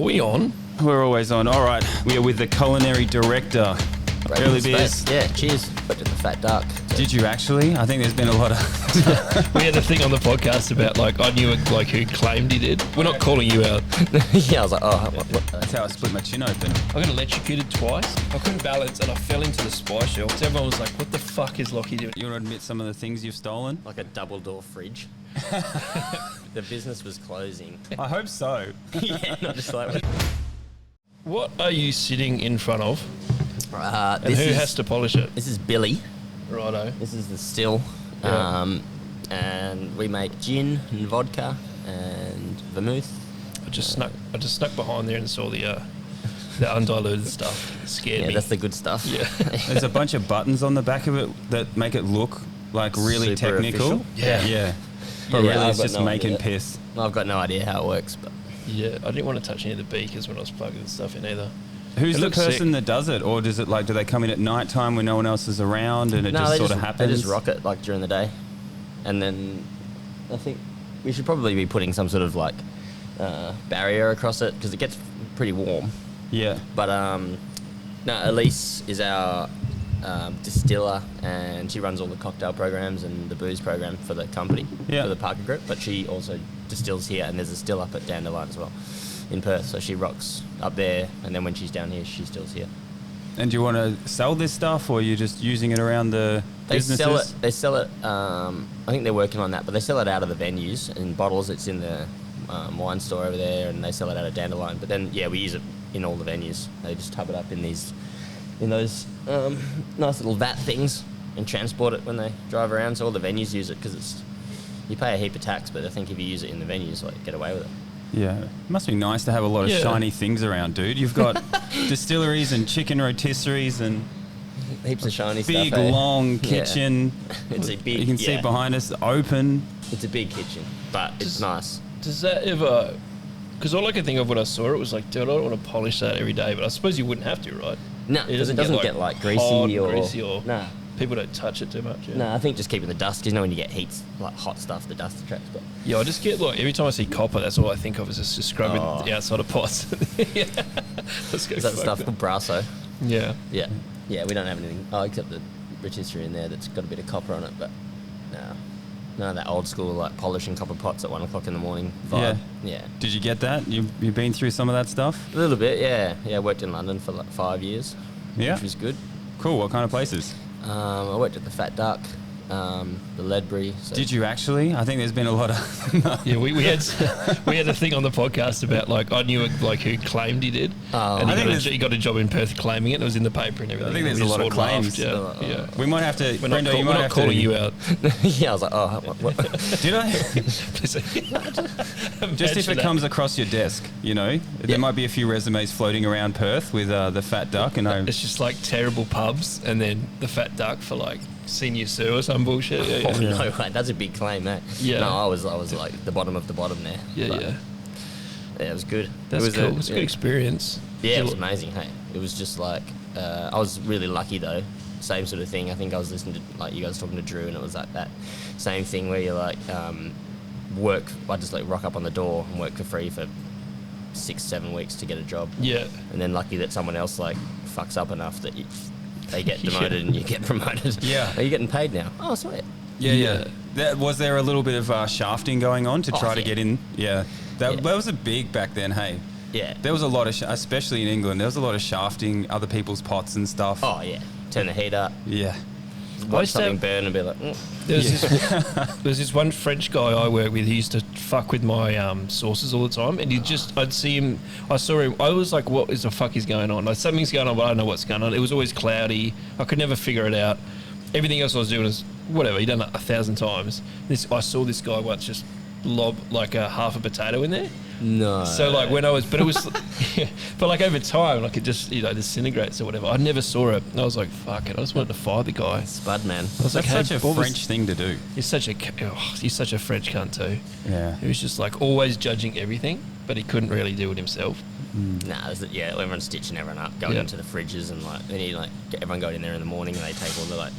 we on? We're always on. All right, we are with the culinary director. Early beers. Yeah, cheers. But to the Fat Duck. Did you actually? I think there's been a lot of... We had a thing on the podcast about, like, I knew like who claimed he did. We're not calling you out. Yeah, I was like, oh, what? That's how I split my chin open. I got electrocuted twice. I couldn't balance and I fell into the spice shelf. So everyone was like, what the fuck is Lachie doing? You want to admit some of the things you've stolen? Like a double door fridge. The business was closing. I hope so. Yeah, not just like... What are you sitting in front of? And This who is, has to polish it? This is Billy. Righto. This is the still. Yeah. And we make gin and vodka and vermouth. I just snuck behind there and saw the undiluted stuff. It scared Yeah, me. that's the good stuff. Yeah. There's a bunch of buttons on the back of it that make it look like really Super technical. official. Yeah. But Yeah, really I've it's got just no making idea. piss. I've got no idea how it works, but Yeah, I didn't want to touch any of the beakers when I was plugging the stuff in either. Who's It the looks person sick. that does it? Or does it like, do they come in at night time when no one else is around and it just they sort of happens? They just rock it like during the day, and then I think we should probably be putting some sort of like barrier across it because it gets pretty warm. Yeah. But no, Elise is our distiller, and she runs all the cocktail programs and the booze program for the company, Yeah. for the Parker Group. But she also distills here, and there's a still up at Dandelion as well in Perth. So she rocks up there, and then when she's down here, she stills here. And do you want to sell this stuff or are you just using it around the businesses? They sell it. I think they're working on that, but they sell it out of the venues in bottles. It's in the wine store over there, and they sell it out of Dandelion. But then, yeah, we use it in all the venues. They just tub it up in those nice little vat things and transport it when they drive around. So all the venues use it because you pay a heap of tax, but I think if you use it in the venues, like, get away with it. Yeah. It must be nice to have a lot of Yeah. shiny things around, dude. You've got distilleries and chicken rotisseries and Heaps of shiny big, stuff. long Yeah. kitchen. It's a big. You can see yeah, behind us, open. It's a big kitchen, but it's Just- nice. Does that ever... Because all I could think of when I saw it was like, dude, I don't want to polish that every day, but I suppose you wouldn't have to, right? No, because it doesn't get like greasy hot, or nah. People don't touch it too much. Yeah. No, I think just keeping the dust. Because you know when you get heats, like hot stuff, the dust attracts. But Yeah, I just get like every time I see copper, that's all I think of is just scrubbing Oh. the outside of pots. Yeah. Let's go is that fuck stuff that. called brasso? Yeah. Yeah, yeah. We don't have anything. Oh, except the rotisserie in there that's got a bit of copper on it. But no, none of that old school like polishing copper pots at 1 o'clock in the morning vibe. Yeah, Did you get that? You've been through some of that stuff? a little bit. Yeah, yeah. I worked in London for like 5 years. Yeah. Which was good. Cool. What kind of places? I worked at the Fat Duck, the Ledbury. So Did you actually? I think there's been a lot of... Yeah, we had a thing on the podcast about like I knew like who claimed he did, Oh. and I think he got a job in Perth claiming it. It was in the paper and everything. I think there's We a lot just of all claims. laughed, Yeah, yeah. We might have to... We're not, Brendo, you we're might not have calling to... you out. yeah, I was like, oh, what? Did I? Just if Imagine it that. comes across your desk, you know? There might be a few resumes floating around Perth with the Fat Duck and I... It's just like terrible pubs, and then the Fat Duck for like senior sous or some bullshit. Yeah, Oh, yeah. no way. That's a big claim, mate. Yeah. No, I was like the bottom of the bottom there. Yeah, But, yeah. Yeah, it was good. That's it was cool. It's a good experience. Yeah, it was amazing. Hey, it was just like I was really lucky though. Same sort of thing. I think I was listening to like you guys talking to Drew, and it was like that same thing where you're like work. I just like rock up on the door and work for free for 6-7 weeks to get a job, Yeah. and then lucky that someone else like fucks up enough that they get Yeah. demoted and you get promoted. Yeah. Are you getting paid now? Oh, sweet. Yeah. Was there a little bit of shafting going on to Oh, try to yeah. get in? Yeah. That Yeah. was a big back then, hey. Yeah. There was a lot of, especially in England, there was a lot of shafting other people's pots and stuff. Oh yeah. Turn the heat up. Yeah. Watch used to something have- burn and be like, There's this one French guy I work with. He used to fuck with my sauces all the time, and I'd see him. I saw him. I was like, "What is the fuck is going on? Like something's going on, but I don't know what's going on." It was always cloudy. I could never figure it out. Everything else I was doing is whatever. He'd done it 1,000 times. I saw this guy once just lob like a half a potato in there. no. So like when I was, but it was, but like over time, like it just disintegrates or whatever. I never saw it. I was like, fuck it. I just wanted to fire the guy. Spud man. I was That's like, such a what was- French thing to do. He's such a French cunt too. Yeah. He was just like always judging everything, but he couldn't really do it himself. Nah, everyone's stitching everyone up, going Yeah. into the fridges, and like then you like get everyone going in there in the morning, and they take all the like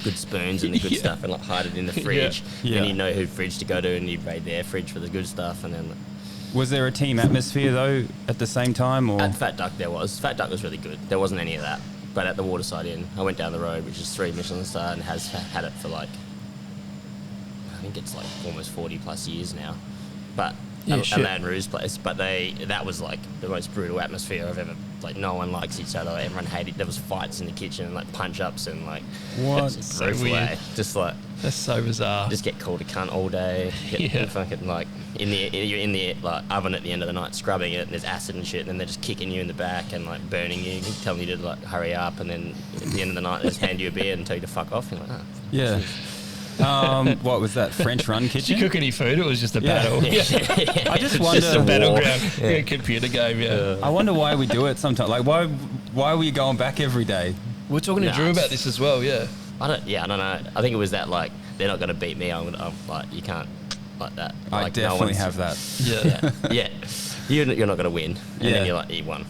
good spoons and the good Yeah. stuff and like hide it in the fridge. Yeah. And you know who fridge to go to, and you raid their fridge for the good stuff, and then Was there a team atmosphere though at the same time, or At Fat Duck there was. Fat Duck was really good. There wasn't any of that. But at the Waterside Inn, I went down the road, which is 3 Michelin-starred and has had it for like, I think it's like almost 40 plus years now. But Alain Roux's place, but that was like the most brutal atmosphere I've ever, like no one likes each other, everyone hated, there was fights in the kitchen and like punch-ups and like, what? It's So brutal, weird. eh? Just like, That's so bizarre. just get called a cunt all day, get fucking like, you're in the like oven at the end of the night scrubbing it and there's acid and shit and then they're just kicking you in the back and like burning you, telling you to like hurry up, and then at the end of the night they just hand you a beer and tell you to fuck off. You're like, oh, Yeah. What was that, French Run Did kitchen? you cook any food? It was just a Yeah. battle. I just It's wonder. just a battleground. Yeah. Computer game, yeah. I wonder why we do it sometimes. Like, why are we going back every day? We're talking to Nah, Drew it's- about this as well, yeah. I don't know. I think it was that like they're not gonna beat me. I'm like, you can't like that. I Like, definitely one's- have that. Yeah. Yeah, you're not gonna win. And Yeah. then you're like, you won.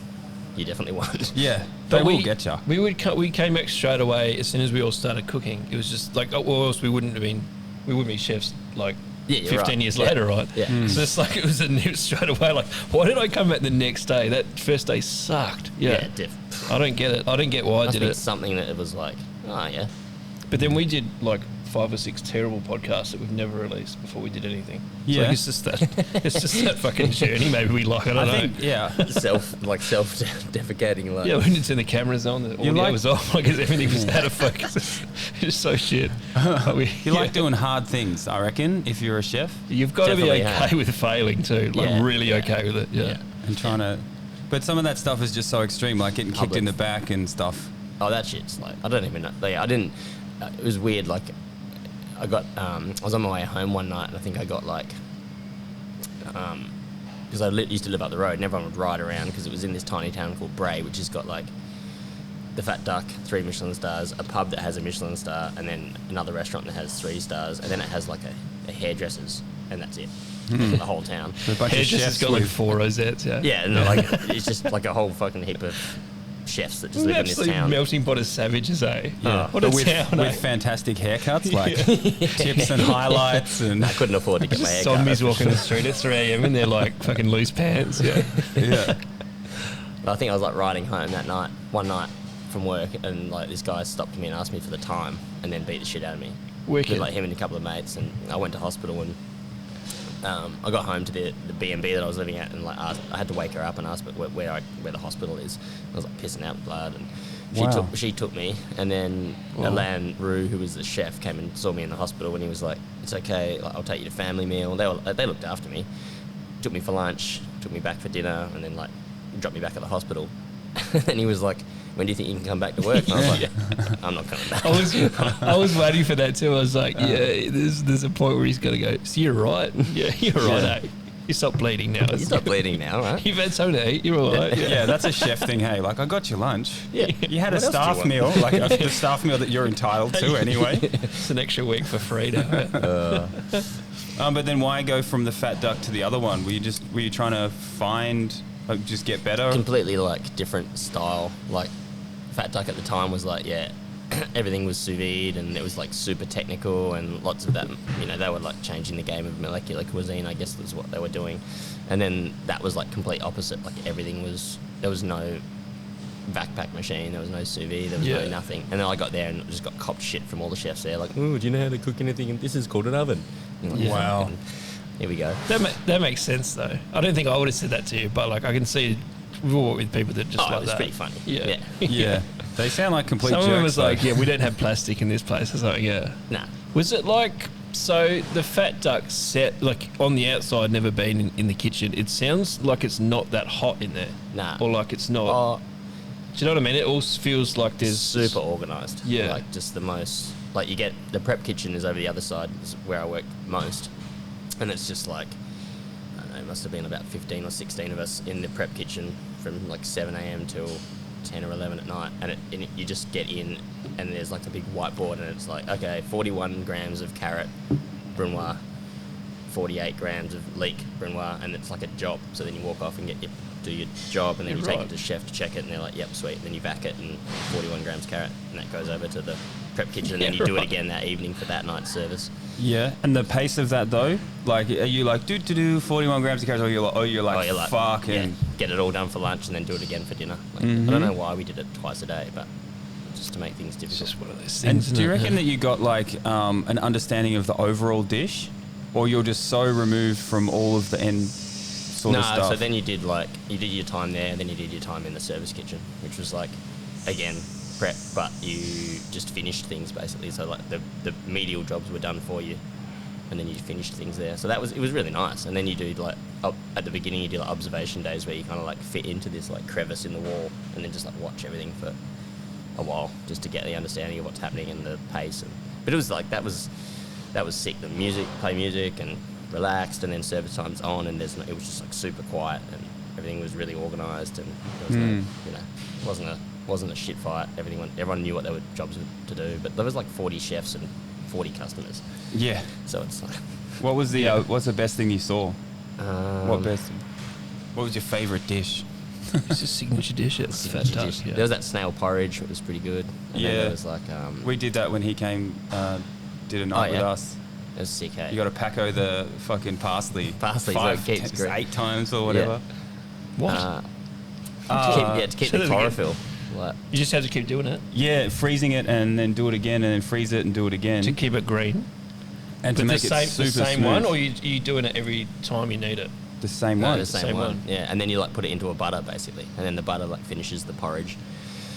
You definitely won. Yeah, But they will get you. We came back straight away as soon as we all started cooking. It was just like, or else we wouldn't be chefs like Yeah, you're 15 right. years Yeah. later, right? Yeah. Mm. So it's like it was a new straight away. Like, why did I come back the next day? That first day sucked. Yeah. I don't get it. I don't get why I Must did be it. something that it was like, oh yeah. But then we did like 5 or 6 terrible podcasts that we've never released before we did anything. Yeah. Like, it's just that fucking journey. Maybe we like. I don't know. think, yeah. self-defecating. Like, Yeah, we didn't turn the cameras on. The audio like- was off. Like everything was out of focus. It's just so shit. You like doing hard things, I reckon, if you're a chef, You've got to be Definitely okay have. with failing too. Like Yeah. really okay with it. Yeah. and trying to. But some of that stuff is just so extreme, like getting kicked Public. in the back and stuff. Oh, that shit's like, I don't even know. Like, I didn't. It was weird. Like, I got. I was on my way home one night, and I think I got like. Because I used to live up the road, and everyone would ride around because it was in this tiny town called Bray, which has got like the Fat Duck, 3 Michelin stars, a pub that has a Michelin star, and then another restaurant that has 3 stars, and then it has like a hairdresser's, and that's it. For the whole town. A bunch of It's chefs just got like with 4 rosettes. Yeah. Yeah, and like it's just like a whole fucking heap of chefs that just An live in this absolute town. melting pot of savages, eh? Yeah, What a but with, town, eh? with fantastic haircuts, like tips and highlights, and I couldn't afford to get my hair cut. Zombies that's for walking sure. the street at 3 a.m. in their like fucking loose pants. Yeah. yeah, I think I was like riding home that night, one night from work, and like this guy stopped me and asked me for the time, and then beat the shit out of me. Wicked. With like him and a couple of mates, and I went to hospital, and I got home to the B&B that I was living at, and like I had to wake her up and ask where the hospital is. I was like pissing out blood, and Wow. she took me, and then Alain Roux, who was the chef, came and saw me in the hospital, and he was like, "It's okay, like, I'll take you to family meal." They looked after me, took me for lunch, took me back for dinner, and then like dropped me back at the hospital. And he was like, "When do you think you can come back to work?" And I was like, "I'm not coming back." I was waiting for that too. I was like, yeah, there's a point where he's got to go. So you're right. Yeah, you're right. Eh? You stop bleeding now. You stop bleeding now, right? You've had something to eat. You're all right. yeah, that's a chef thing. Hey, like I got your lunch. Yeah. You had a What else do you staff want? meal, like the staff meal that you're entitled to anyway. It's an extra week for free. Now. But then why go from the Fat Duck to the other one? Were you trying to find, like, just get better? Completely like different style. Like Fat Duck at the time was like, yeah, everything was sous vide, and it was like super technical, and lots of that, you know, they were like changing the game of molecular cuisine, I guess was what they were doing. And then that was like complete opposite. Like everything was, there was no vac pack machine, there was no sous vide, there was no nothing. And then I got there and just got copped shit from all the chefs there, like, "Oh, do you know how to cook anything? This is called an oven." And you're like, Wow. "Fucking, here we go." That makes sense though. I don't think I would have said that to you, but like I can see we've worked with people that just Oh, like it was that. pretty funny. Yeah. Yeah, they sound like complete Some jerks. of them was though. like, yeah, we don't have plastic in this place. I was like, yeah. Nah. Was it like, so the Fat Duck set, like on the outside, never been in the kitchen, it sounds like it's not that hot in there. Nah. Or like it's not. Oh, Do you know what I mean? It all feels like there's. super organised. Yeah. Like just the most, like you get, the prep kitchen is over the other side, is where I work most. And it's just like, I don't know, it must have been about 15 or 16 of us in the prep kitchen from like 7 a.m. till 10 or 11 at night. And you just get in, and there's like a big whiteboard, and it's like, okay, 41 grams of carrot brunoise, 48 grams of leek brunoise, and it's like a job. So then you walk off and get your do your job, and then you take right. it to chef to check it, and they're like, yep, sweet. And then you back it and 41 grams carrot, and that goes over to the prep kitchen, and then you do it again that evening for that night's service. Yeah, and the pace of that though, like, are you like do 41 grams of carrots, or you're like fucking yeah, get it all done for lunch and then do it again for dinner. Like, I don't know why we did it twice a day, but just to make things It's difficult. just one of those And things. do you reckon that you got like an understanding of the overall dish, or you're just so removed from all of the end sort of stuff? So then you did your time there, and then you did your time in the service kitchen, which was like, again, prep, but you just finished things basically. So like the medial jobs were done for you, and then you finished things there. So it was really nice. And then you do like at the beginning you do like observation days where you kind of like fit into this like crevice in the wall, and then just like watch everything for a while just to get the understanding of what's happening and the pace. But it was like that was sick. The music, play music and relaxed, and then service time's on, and it was just like super quiet, and everything was really organised, and there was it wasn't a shit fight. Everyone knew what their jobs were to do, but there was like 40 chefs and 40 customers. Yeah. So it's like, What was the what's the best thing you saw? What was your favourite dish? It's a signature dish. It's fat duck. Yeah. There was that snail porridge, it was pretty good. And then there was like we did that when he came, did a night with us. it was sick. Hey? You got to packo the fucking parsley. Parsley, five, so it keeps 8 times or whatever. What? To keep the chlorophyll. Like, You just have to keep doing it Yeah, freezing it and then do it again, and then freeze it and do it again, to keep it green. and to But make it super the same smooth. one, or you doing it every time you need it? The same no, one. the same one. Yeah, and then you like put it into a butter basically, and then the butter like finishes the porridge.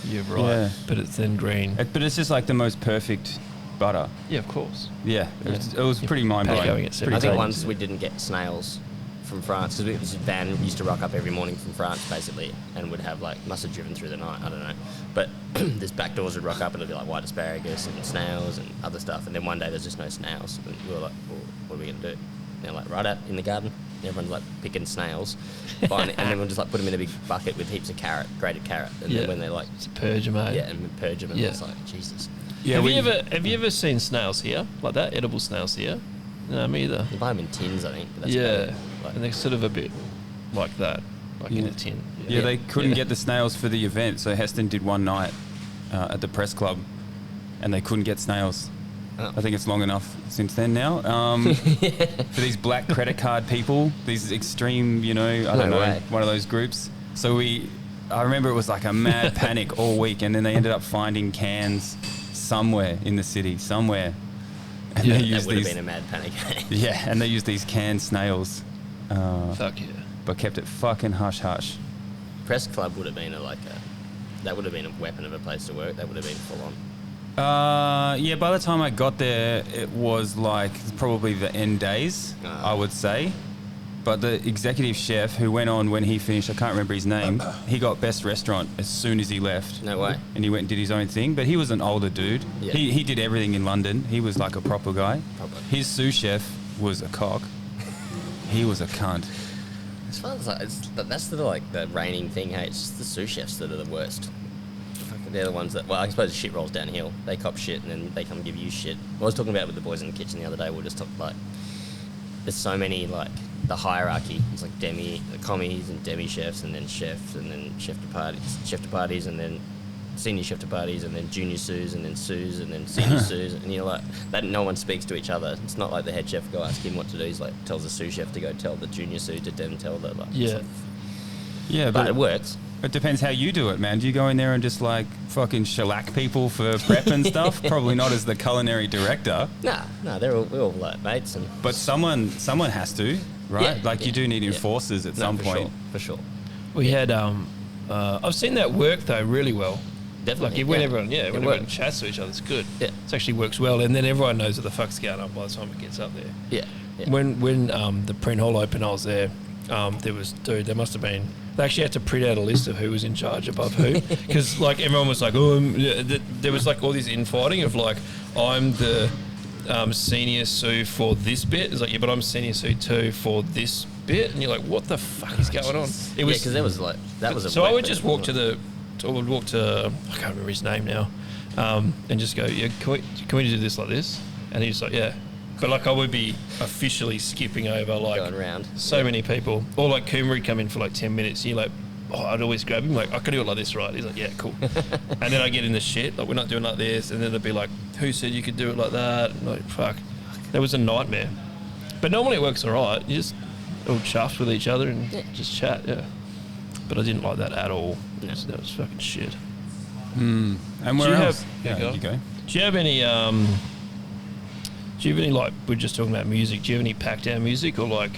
You're right. Yeah. But it's then green. But it's just like the most perfect butter. Yeah, of course. Yeah, it was pretty mind Packoing blowing. it I think Right. once we didn't get snails from France, because this van used to rock up every morning from France basically, and would have like, must have driven through the night, I don't know, but this back doors would rock up and it'd be like white asparagus and snails and other stuff, and then one day there's just no snails, and we were like, well, what are we going to do? And they're like, right out in the garden, everyone's like picking snails, and then we'll just like put them in a big bucket with heaps of grated carrot, and then when they're like, It's a purge, mate. yeah, and purge them, and it's like, Jesus. Yeah, Have you ever seen snails here like that? Edible snails here? No, me either. You buy them in tins, I think. But that's Yeah, about it. Like, and they're sort of a bit like that, like in a tin. Yeah, they couldn't Yeah. get the snails for the event, so Heston did one night at the press club, and they couldn't get snails. Oh. I think it's long enough since then now. For these black credit card people, these extreme, I don't know, way. one of those groups. So I remember it was like a mad panic all week, and then they ended up finding cans somewhere in the city, somewhere. And Yeah, they that used would have these, been a mad panic. yeah, and they used these canned snails, Fuck yeah. but kept it fucking hush hush. Press club would have been that would have been a weapon of a place to work. That would have been full on. Yeah, by the time I got there, it was like probably the end days, I would say. But the executive chef who went on when he finished, I can't remember his name, he got best restaurant as soon as he left. No way. And he went and did his own thing. But he was an older dude. Yeah. He did everything in London. He was like a proper guy. Proper. His sous chef was a cock. He was a cunt. As far as that's the reigning thing. Hey, it's just the sous chefs that are the worst. They're the ones that, well, I suppose shit rolls downhill. They cop shit and then they come give you shit. I was talking about it with the boys in the kitchen the other day. We were just talking like, there's so many like the hierarchy. It's like commies and demi chefs, and then chefs, and then chef de parties, and then senior chef de parties, and then junior sous, and then senior sous, and you're like that. No one speaks to each other. It's not like the head chef go ask him what to do. He's like tells the sous chef to go tell the junior sous to then tell the like. Yeah. Yeah, But it works. It depends how you do it, man. Do you go in there and just like fucking shellac people for prep and stuff? Probably not as the culinary director. Nah, we're all like mates, and But someone has to, right? Yeah, Like you yeah, do need yeah. enforcers at some for point. for sure. We had I've seen that work though really well. Definitely. Like when yeah. everyone, It when works. everyone chats to each other, it's good. Yeah. It actually works well, and then everyone knows what the fuck's going on by the time it gets up there. Yeah. yeah. When the print hall opened, I was there. There must have been. They actually had to print out a list of who was in charge above who, because like everyone was like, there was like all this infighting of like, I'm the senior sous for this bit. It's like, yeah, but I'm senior sous too for this bit, and you're like, what the fuck is going on? It was because there was like that was a. So I would wet just bit, walk wasn't to it? I would walk to, I can't remember his name now, and just go, yeah, can we do this like this? And he's like, yeah. But like I would be officially skipping over like Going round. so many people. Or like Coomer would come in for like 10 minutes and you're like, oh, I'd always grab him, like, I can do it like this, right? He's like, yeah, cool. And then I get in the shit, like, we're not doing like this. And then it'd be like, who said you could do it like that? And like, fuck. That was a nightmare. But normally it works all right. You just all chuffed with each other and just chat, yeah. But I didn't like that at all. No. That was fucking shit. And where else? You go. You go. Do you have any, like, we're just talking about music. Do you have any pack down music or like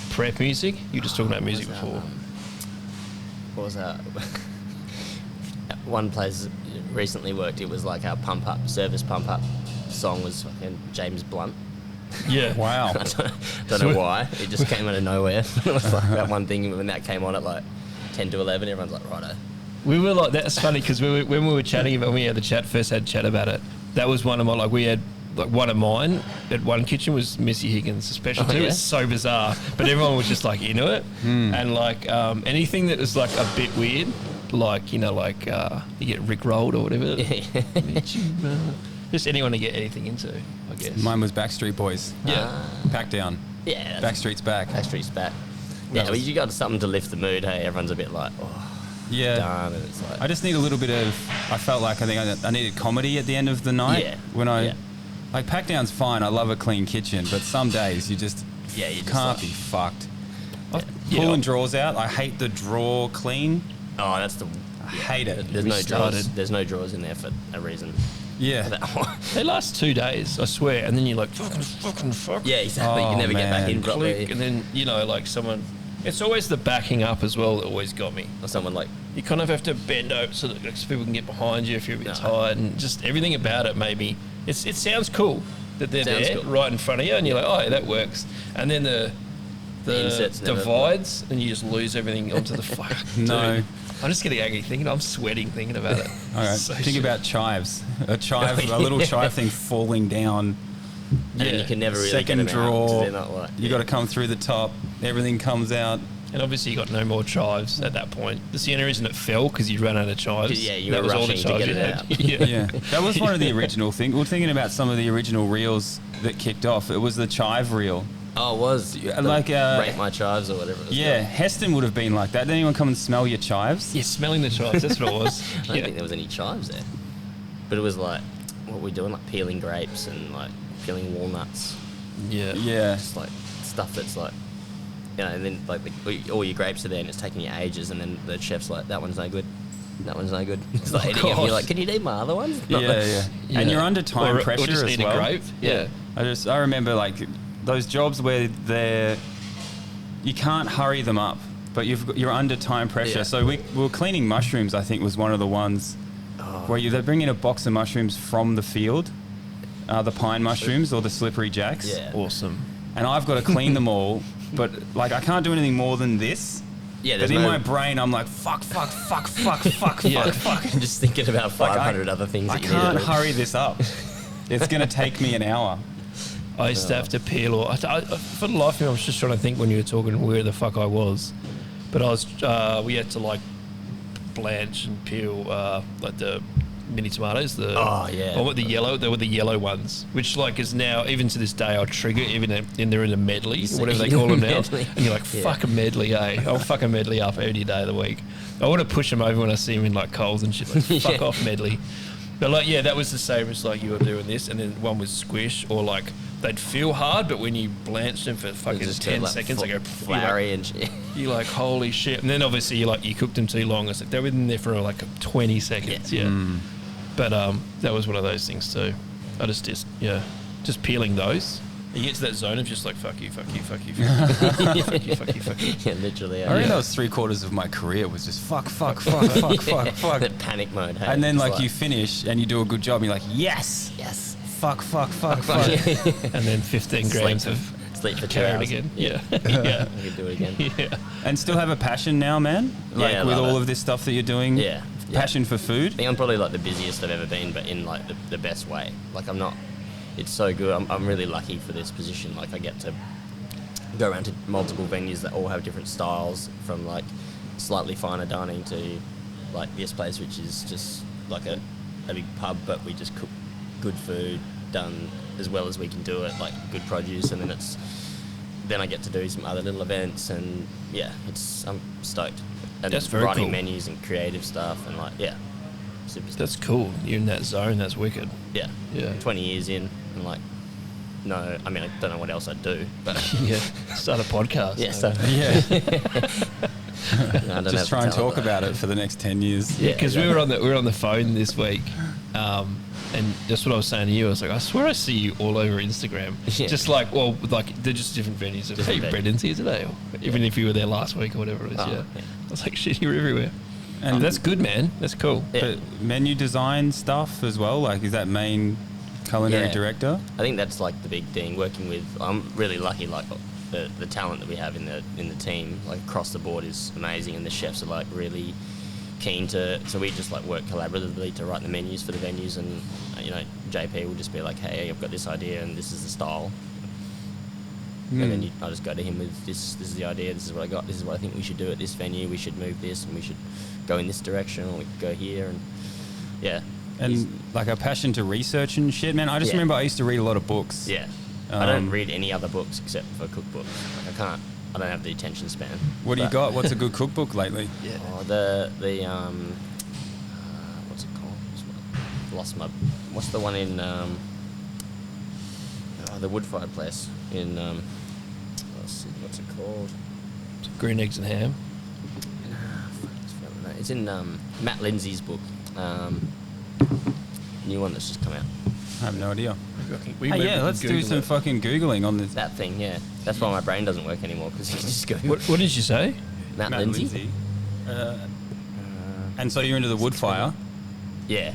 prep music? You were just talking about music before. What was that? One place recently worked, it was like our service pump up song was fucking James Blunt. Yeah. Wow. I don't know why. It just came out of nowhere. It was like that one thing when that came on at like 10 to 11, everyone's like, righto. We were like, that's funny because when we were chatting about, when we had the first had chat about it, that was one of my, like, we had, like, one of mine at one kitchen was Missy Higgins' special too. Yeah? It was so bizarre, but everyone was just like into it. And like anything that was like a bit weird, like, you know, like you get Rick rolled or whatever. Just anyone to get anything into, I guess. Mine was Backstreet Boys. Yeah. Pack down. Yeah. Backstreet's back. Backstreet's back. Yeah, well, you got something to lift the mood, hey? Everyone's a bit like, oh, Yeah. done. And it's like, I just need a little bit of. I felt like I needed comedy at the end of the night. Yeah. When I Yeah. like pack down's fine. I love a clean kitchen, but some days you just you just can't like, be fucked. Yeah. Pulling drawers out. I hate the drawer clean. oh, that's the. I hate it. There's We no started. drawers. There's no drawers in there for a reason. Yeah. That one. They last 2 days, I swear, and then you're like, fuck. Yeah, exactly. You Oh, can never get back man. in properly. Click, and then, you know, like someone, it's always the backing up as well that always got me. Or someone like, You kind of have to bend over so that like, so people can get behind you if you're a bit No. tired, and just everything about it made me. It sounds cool that they're Sounds there cool. right in front of you, and you're like, oh, yeah, that works. And then the inserts never- divides, and you just lose everything onto the fuck. No. Dude, I'm just getting angry thinking. I'm sweating thinking about it. All right. So Think shit. about chives. A little chive thing falling down. and then you can never really Second get them out 'cause drawer. they're not like, You got to come through the top. Everything comes out. And obviously you got no more chives at that point. That's the only reason it fell, because you ran out of chives. Yeah, you That were was all the rushing to chives get you it had. out. Yeah. Yeah, that was one of the original things. We were thinking about some of the original reels that kicked off. It was the chive reel. oh, it was. Yeah, The like, rate my chives or whatever it was. Yeah, Heston would have been like that. Did anyone come and smell your chives? Yeah, smelling the chives. That's what it was. I don't think there was any chives there. But it was like, what were we doing? Like peeling grapes and like peeling walnuts. Yeah. Yeah. Just like stuff that's like, you know, and then like all your grapes are there and it's taking you ages, and then the chef's like, that one's no good. That one's no good. It's like eating them. God. You're like, can you eat my other ones? Yeah, Not the- yeah. Yeah. And you're under time Or pressure just as eat a well. grape. Yeah. I remember like those jobs where you can't hurry them up, but you're under time pressure. Yeah. So we were cleaning mushrooms. I think was one of the ones where they bring in a box of mushrooms from the field, the pine mushrooms or the slippery jacks. Yeah. Awesome. And I've got to clean them all, but like I can't do anything more than this. Yeah, But there's in no, my brain, I'm like, fuck, Yeah. fuck. just thinking about 500 other things I that you need to can't do. hurry this up. It's going to take me an hour. I used to have to peel, or for the life of me, I was just trying to think when you were talking where the fuck I was. But I was, we had to like blanch and peel like the mini tomatoes. Oh, yeah. Or what they were the yellow ones, which like is now even to this day I'll trigger even in they're in a medley, whatever they call them now. Medley. And you're like, Yeah. fuck a medley, eh? I'll fuck a medley up every day of the week. I want to push them over when I see them in like Coles and shit. Like, fuck Yeah. off medley. But like, yeah, that was the same as like you were doing this, and then one was squish, or like they'd feel hard, but when you blanched them for fucking It's just 10 like seconds, they go flowery and shit. you're like, holy shit. And then obviously you cooked them too long. It's like they were in there for like 20 seconds. Yeah. But that was one of those things too. I just peeling those. You get to that zone of just like, fuck you, fuck you, fuck you, fuck you, fuck you, fuck you, fuck you. Yeah, literally. I reckon that was 3/4 of my career was just fuck. That panic mode. Hey? And then It's like you finish and you do a good job and you're like, yes, yes. fuck. And then 15 grams of sleep for 2 carrot hours. again. Yeah. I Yeah. could do it again. Yeah. And still have a passion now, man? Like Yeah, I with love all it. of this stuff that you're doing? Yeah. Passion for I food? think I'm probably like the busiest I've ever been, but in like the best way. Like I'm not. It's so good. I'm really lucky for this position. Like I get to go around to multiple venues that all have different styles, from like slightly finer dining to like this place, which is just like a big pub, but we just cook good food, done as well as we can do it, like good produce, and then I get to do some other little events, and I'm stoked. And That's very writing cool. menus and creative stuff, and super stoked. That's cool. You're in that zone. That's wicked. Yeah. Yeah. 20 years in, and like, no, I mean, I don't know what else I'd do, but Yeah. Start a podcast. yeah, so Yeah. Just try and talk about it for the next 10 years. Yeah, because we were on the phone this week, and that's what I was saying to you. I was like, I swear I see you all over Instagram. Yeah. Just like, they're just different venues. Of, hey, Different venues. Brendan's here today, or even if you were there last week or whatever it is. Oh, yeah. yeah. I was like, shit, you're everywhere. And That's good, man. That's cool. Yeah. But menu design stuff as well, like, is that main culinary Yeah. director? I think that's like the big thing. Working with, I'm really lucky. Like the talent that we have in the team, like across the board, is amazing, and the chefs are like really keen to. So we just like work collaboratively to write the menus for the venues, and JP will just be like, hey, I've got this idea, and this is the style. And then I just go to him with this. This is the idea. This is what I got. This is what I think we should do at this venue. We should move this, and we should go in this direction, or we could go here, and yeah. And like a passion to research and shit, man. I just Yeah. remember I used to read a lot of books. Yeah. I don't Um, read any other books except for cookbooks. Like I don't have the attention span. What do you But- got? What's a good cookbook lately? Yeah. Oh, what's it called? What's the one in the wood-fired place in what's it called? Green eggs and ham. It's in Matt Lindsay's book. New one that's just come out. I have no idea. We Hey, went yeah, and let's do Googled some it. fucking Googling on this. That thing, yeah. That's why my brain doesn't work anymore, because you just go What did you say? Matt Lindsay. And so you're into the wood fire. Yeah,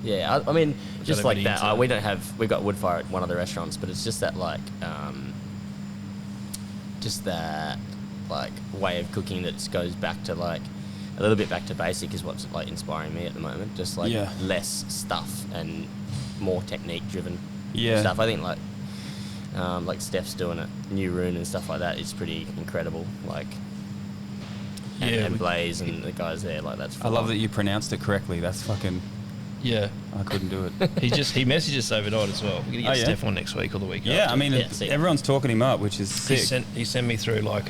yeah. I mean, Was just that like a that. bit We've got wood fire at one of the restaurants, but it's just that like, just that like way of cooking that just goes back to like a little bit back to basic is what's like inspiring me at the moment. Just like Yeah. less stuff and more technique driven Yeah. stuff. I think like Steph's doing it, New Rune and stuff like that is pretty incredible. Like. And Blaze and the guys there, like that's. I love that you pronounced it correctly. That's fucking. Yeah. I couldn't do it. He messaged us overnight as well. We're gonna get Oh, yeah? Steph on next week or the week Yeah, after. I mean, Yeah, see. everyone's talking him up, which is sick. He sent me through like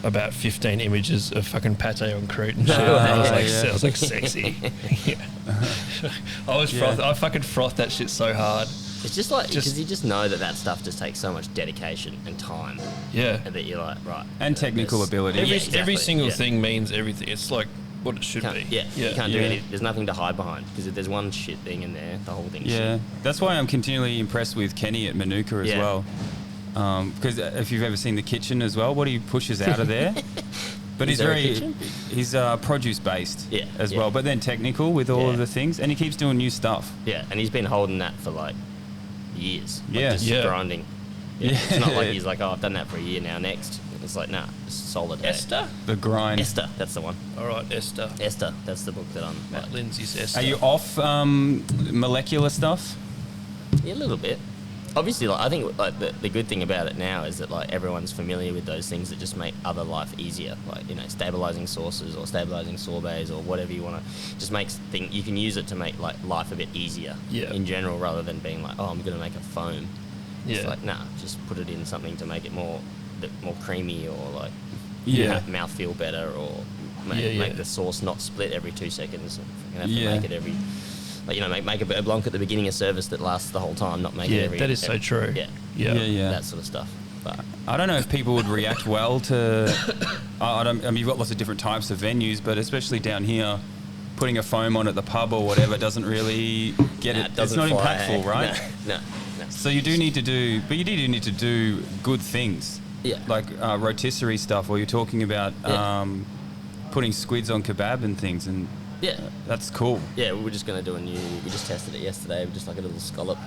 about 15 images of fucking pate on croûte and shit. Oh, I was yeah, like, yeah. I was like, sexy. Yeah. I fucking frothed that shit so hard. It's just like Just- because you just know that stuff just takes so much dedication and time, Yeah. and that you're like right. And technical there's- ability. Every, Yeah, exactly, every single yeah. thing means everything. It's like what it should Can't, be. yeah, you can't do Yeah. anything. There's nothing to hide behind because if there's one shit thing in there, the whole thing's Yeah, shit. that's why I'm continually impressed with Kenny at Manuka as Yeah. well. Because if you've ever seen the kitchen as well, what he pushes out of there. But Is he's there a very, kitchen? he's produce based Yeah, as yeah. well, but then technical with all of Yeah. the things, and he keeps doing new stuff. Yeah, and he's been holding that for like years. Like, Yeah. just Yeah. grinding. Yeah. Yeah. It's not like he's like, oh, I've done that for a year now. Next, it's like, nah, just solid. Esther? The grind. Esther, that's the one. All right, Esther. Esther, that's the book that I'm. Matt Lindsay's Esther. Are you off molecular stuff? Yeah, a little bit. Obviously, like I think like the good thing about it now is that like everyone's familiar with those things that just make other life easier, like stabilizing sauces or stabilizing sorbets or whatever you want to. Just makes thing you can use it to make like life a bit easier Yeah. in general, rather than being like, oh, I'm going to make a foam. It's Yeah. like nah, just put it in something to make it bit more creamy or like Yeah. mouth feel better or Yeah, make yeah. the sauce not split every 2 seconds. You have to Yeah. make it every. Like, make a beurre blanc at the beginning of service that lasts the whole time, not make it Yeah, every. that is so true. Yeah. Yeah. Yeah. That sort of stuff. But I don't know if people would react well to. I mean, you've got lots of different types of venues, but especially down here, putting a foam on at the pub or whatever doesn't really get nah, it. It's doesn't not fly, impactful, eh? right? No. So you do need to do, but you do need to do good things. Yeah. Like rotisserie stuff, or you're talking about Yeah. putting squids on kebab and things, and Yeah. that's cool. Yeah, we were just going to do we just tested it yesterday, with just like a little scallop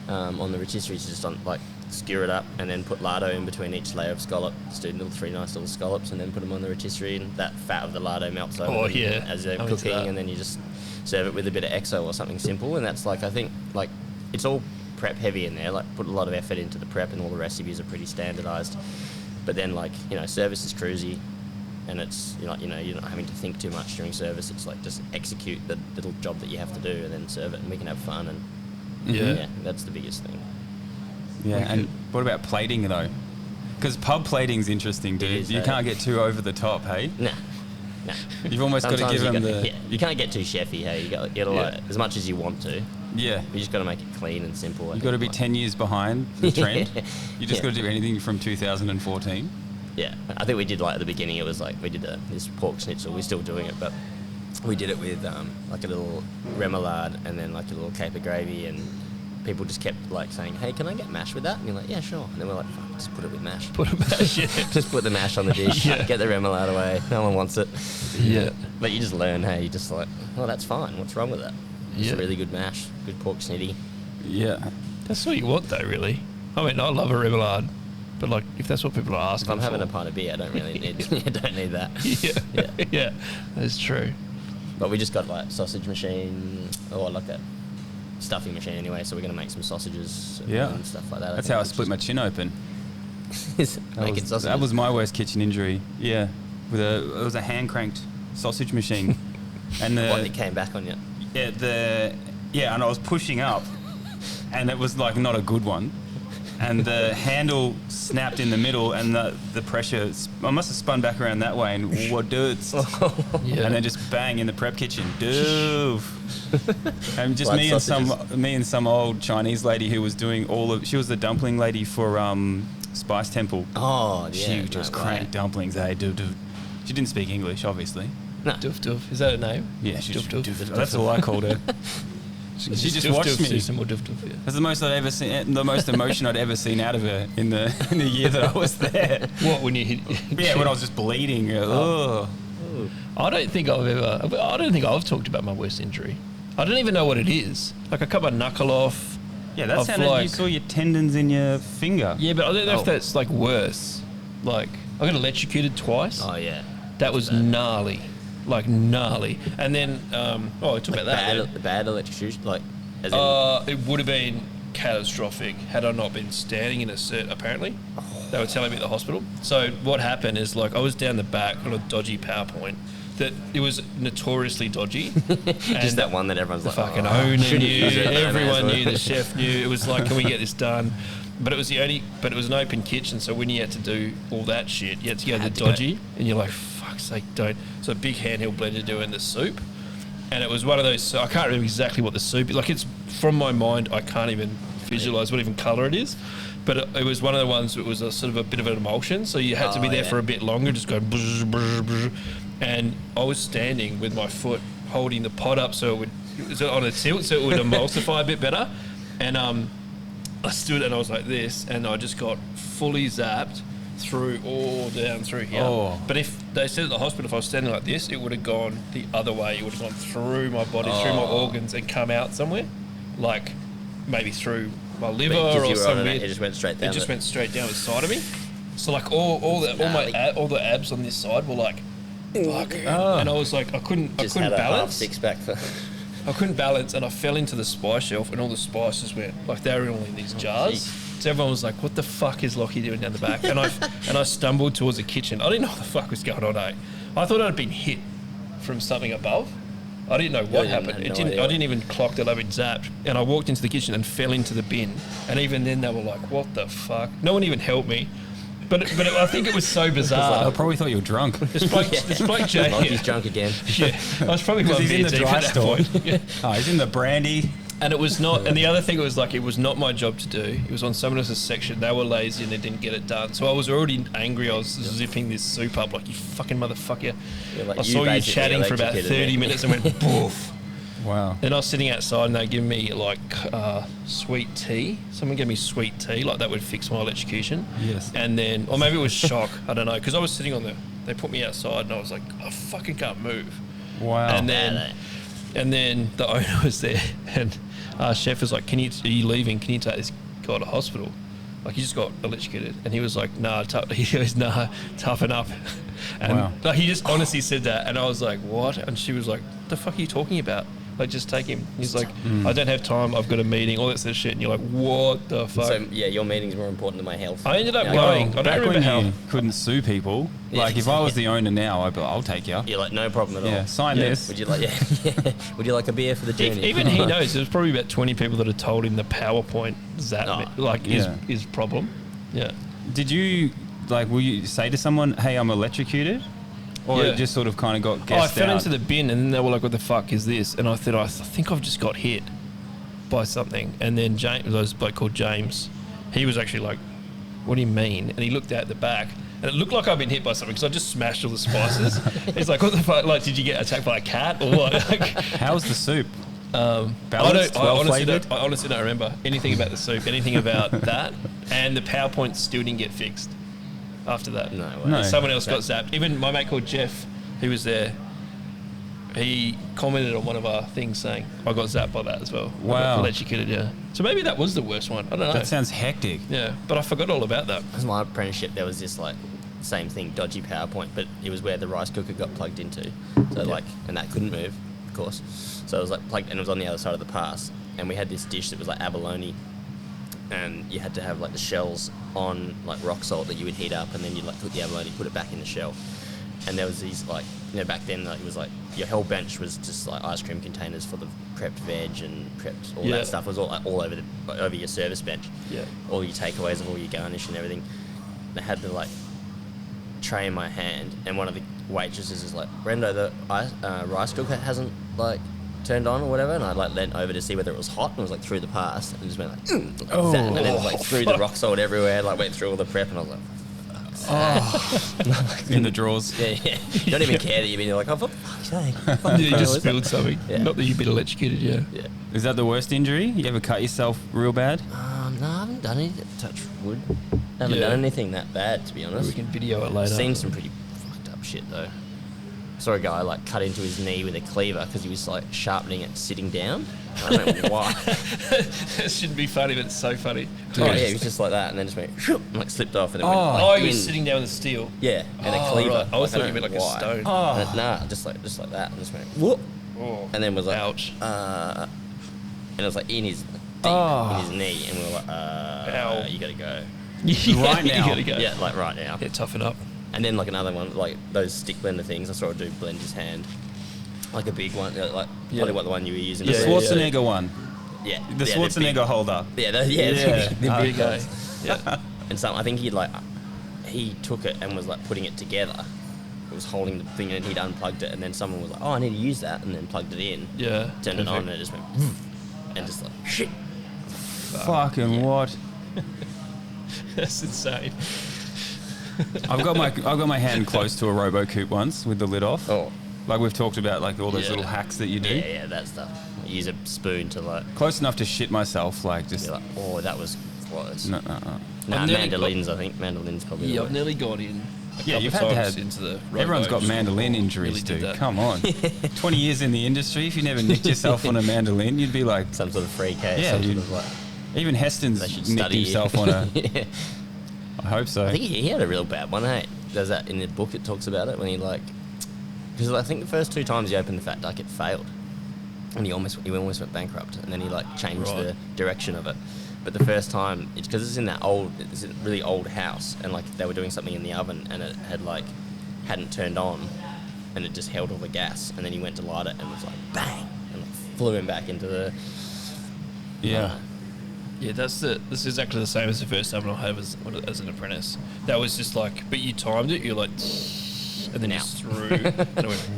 on the rotisserie, just on like skewer it up and then put lardo in between each layer of scallop, just do three nice little scallops and then put them on the rotisserie, and that fat of the lardo melts over Oh, them yeah. as they're I'm into cooking, that. and then you just serve it with a bit of exo or something simple, and that's like, I think, like, it's all prep heavy in there, like put a lot of effort into the prep, and all the recipes are pretty standardized, but then like, service is cruisy, and it's you're not having to think too much during service. It's like just execute the little job that you have to do and then serve it, and we can have fun. And Yeah. That's the biggest thing. Yeah, and what about plating though? Because pub plating's interesting, dude. is, You can't get too over the top, hey? Nah. You've almost got to Sometimes give them gotta- the... Yeah, you can't get too chefy, hey? You got to like, as much as you want to. Yeah. You just got to make it clean and simple. You've got to be 10 years behind the trend. You just Yeah. got to do anything from 2014. Yeah, I think we did like at the beginning. It was like we did this pork schnitzel. We're still doing it, but we did it with like a little remoulade and then like a little caper gravy, and people just kept like saying, "Hey, can I get mash with that?" And you're like, "Yeah, sure." And then we're like, "Fuck, just put it with mash." Put a mash, yeah. Just put the mash on the dish. Yeah. Get the remoulade away. No one wants it. Yeah. But you just learn. Hey, you just like, "Oh, that's fine. What's wrong with that?" It's Yeah. a really good mash, good pork snitty. Yeah. That's what you want, though, really. I mean, I love a remoulade, but like, if that's what people are asking If I'm having for, a pint of beer, I don't really need. I don't need that. yeah, yeah, that's true. But we just got like sausage machine, or like a stuffing machine anyway. So we're gonna make some sausages and stuff like that. That's how I split my chin open. Making sausages. That was my worst kitchen injury. Yeah. It was a hand cranked sausage machine. And the one that came back on you. And I was pushing up, and it was like not a good one, and the handle snapped in the middle, and the pressure, I must have spun back around that way, and what dudes, Yeah. and then just bang in the prep kitchen, doof. And just Blood me and some old Chinese lady who was doing she was the dumpling lady for Spice Temple. Oh, yeah. She just cranked dumplings, dude. She didn't speak English, obviously. No. Doof doof. Is that a name? Yeah, she's Doof doof. That's all I called her. She just watched me. Some more doof doof, yeah. That's the most I'd ever seen. The most emotion I'd ever seen out of her in the year that I was there. What, when you hit? Yeah, when I was just bleeding. Oh. I don't think I've talked about my worst injury. I don't even know what it is. Like, I cut my knuckle off. Yeah, that I've sounded like you saw your tendons in your finger. Yeah, but I don't know if that's like worse. Like, I got electrocuted twice. Oh, yeah. That was gnarly. Like, gnarly. And then, I talked about that. Bad electrocution? Like, as in... It would have been catastrophic had I not been standing in a cert, apparently. They were telling me at the hospital. So what happened is, like, I was down the back on a dodgy PowerPoint that it was notoriously dodgy. just that one that everyone's like, fucking owner shouldn't knew, use it, everyone may knew, as well. the chef knew. It was like, can we get this done? But it was an open kitchen, so when you had to do all that shit, you had to go to the dodgy, and you're like, fuck's sake, don't. So a big handheld blender doing the soup, and it was one of those, so I can't remember exactly what the soup is. Like, it's from my mind, I can't even visualise what even colour it is. But it was one of the ones that was a sort of a bit of an emulsion, so you had to be there for a bit longer, just go bzz, bzz, bzz. And I was standing with my foot holding the pot up so it was on a tilt so it would emulsify a bit better. And I stood and I was like this, and I just got fully zapped all down through here. Oh. But if they said at the hospital, if I was standing like this, it would have gone the other way. It would have gone through my body, through my organs, and come out somewhere, like maybe through my liver or somewhere. It just went straight down. It just went straight down the side of me. So like all the abs on this side were like, fuck. And I was like, I couldn't had a half balance. six pack for. I couldn't balance, and I fell into the spice shelf, and all the spices went like they were all in these jars. So everyone was like, "What the fuck is Lachie doing down the back?" And I stumbled towards the kitchen. I didn't know what the fuck was going on. I thought I'd been hit from something above. I didn't know what happened. I didn't even clock that I'd been zapped. And I walked into the kitchen and fell into the bin. And even then, they were like, "What the fuck?" No one even helped me. But I think it was so bizarre. I probably thought you were drunk. This bloke Jay. He's drunk again. Yeah, I was probably Because one he's in beer the deep dry at that store. point. Yeah. Oh, he's in the brandy. And it was not. And the other thing was like, it was not my job to do. It was on someone else's section. They were lazy and they didn't get it done. So I was already angry. I was zipping this soup up like, you fucking motherfucker. Yeah, like I saw you chatting for about 30 minutes and went poof. Wow. Then I was sitting outside and they gave me like sweet tea. Someone gave me sweet tea, like that would fix my electrocution. Yes. And then, or maybe it was shock. I don't know, because I was sitting they put me outside and I was like, I fucking can't move. Wow. And then the owner was there, and chef was like, are you leaving? Can you take this guy to hospital? Like, he just got electrocuted. And he was like, he goes, nah, toughen up. And Wow. like, he just honestly said that. And I was like, what? And she was like, what the fuck are you talking about? Like, just take him. He's like, I don't have time. I've got a meeting. All that sort of shit. And you're like, what the fuck? So yeah, your meeting's more important than my health. I ended up Yeah, going. I don't Back remember when how. you couldn't sue people, Yeah, like if I was the owner now, I'd be like, I'll take you. You're like, no problem at all. Yeah, sign Yeah. this. Would you like? Yeah. Would you like a beer for the journey? Even he knows. There's probably about 20 people that have told him the PowerPoint Yeah. his problem. Yeah. Did you, like, will you say to someone, hey, I'm electrocuted? Or Yeah. it just sort of kind of got I guessed fell out? into the bin, and then they were like, "What the fuck is this?" And I thought, I think I've just got hit by something. And then James, there was a bloke called James. He was actually like, "What do you mean?" And he looked out the back, and it looked like I'd been hit by something because I just smashed all the spices. He's like, "What the fuck? Like, did you get attacked by a cat or what?" Like, How's the soup? I Balanced, well flavoured? honestly don't remember anything about the soup, anything about that, and the PowerPoint still didn't get fixed after that. No way. No. Someone else got zapped. Even my mate called Jeff, who was there, he commented on one of our things saying, I got zapped by that as well. Wow. I got electrocuted, yeah. So maybe that was the worst one. I don't know. That sounds hectic. Yeah, but I forgot all about that. As my apprenticeship, there was this like same thing, dodgy PowerPoint, but it was where the rice cooker got plugged into. So like, and that couldn't move, of course. So it was like plugged, and it was on the other side of the pass. And we had this dish that was like abalone, and you had to have like the shells on like rock salt that you would heat up, and then you'd like cook the abalone, put it back in the shell. And there was these like, you know, back then like, it was like your whole bench was just like ice cream containers for the prepped veg and prepped all Yeah. that stuff was all like, all over over your service bench. Yeah. All your takeaways of all your garnish and everything. They had the like tray in my hand, and one of the waitresses is like, Brendo, the rice cooker hasn't like turned on or whatever, and I like leant over to see whether it was hot, and it was like through the pass, and just went like, zap, and then it was like through the rock salt everywhere, like went through all the prep, and I was like, In the drawers. yeah, you don't even care that you've been like, oh, for fuck's sake. Yeah, you just spilled something. Yeah. Not that you've been electrocuted, yeah. Yeah. Is that the worst injury? You ever cut yourself real bad? No, I haven't done anything. Touch wood. I haven't Yeah. done anything that bad, to be honest. We can video it I've later. seen some pretty fucked up shit though. Saw a guy like cut into his knee with a cleaver because he was like sharpening it sitting down. I don't know why. That shouldn't be funny, but it's so funny. Oh yeah, he was just like that, and then just went and, like slipped off, and then went Oh, like, he was in. sitting down with the steel. Yeah, and a Oh, cleaver. right. I always thought you don't meant know like a why. stone. Oh. Nah, just like that, and just went whoop, Oh. and then was like, Ouch. and it was like in his deep in his knee, and we were like, Ow. you gotta go. Right now. You gotta go. Yeah, like right now. Yeah, toughen up. And then like another one, like those stick blender things. I saw a dude blend his hand, like a big one, like Yeah. probably what the one you were using. The Yeah, Schwarzenegger one. Yeah, The yeah, Schwarzenegger holder. Yeah, Yeah. the big Okay. ones. Yeah. And so I think he took it and was like putting it together. It was holding the thing, and he'd unplugged it, and then someone was like, "Oh, I need to use that," and then plugged it in, Yeah. turned it on, Perfect. and it just went, and just like shit. Fucking what? That's insane. I've got my hand close to a RoboCoupe once with the lid off. Oh, Like we've talked about, like all those Yeah. little hacks that you do. yeah, that stuff. Use a spoon to like Close enough to shit myself, like just be like, oh, that was close. no. Nah, I've nearly mandolins. I think mandolins probably. Yeah, the I've worst. nearly got in. Yeah, you've had to have. into the Everyone's got robo. mandolin injuries, Really did dude. that. Come on. 20 years in the industry, if you never nicked yourself on a mandolin, you'd be like, Some sort of free case. Yeah, some sort you'd- of like. even Heston's They should nicked study you. himself on a. Yeah. I hope so. I think he had a real bad one, hey? There's that in the book, it talks about it when he like, because I think the first 2 times he opened the Fat Duck, it failed, and he almost went bankrupt, and then he like changed Right. the direction of it. But the first time, it's because it's in a really old house, and like they were doing something in the oven, and it had like hadn't turned on, and it just held all the gas, and then he went to light it, and it was like bang, and like flew him back into the. Yeah. Yeah, this is exactly the same as the first time I had as an apprentice. That was just like, but you timed it. You're like, and then Now. you just threw, and it went,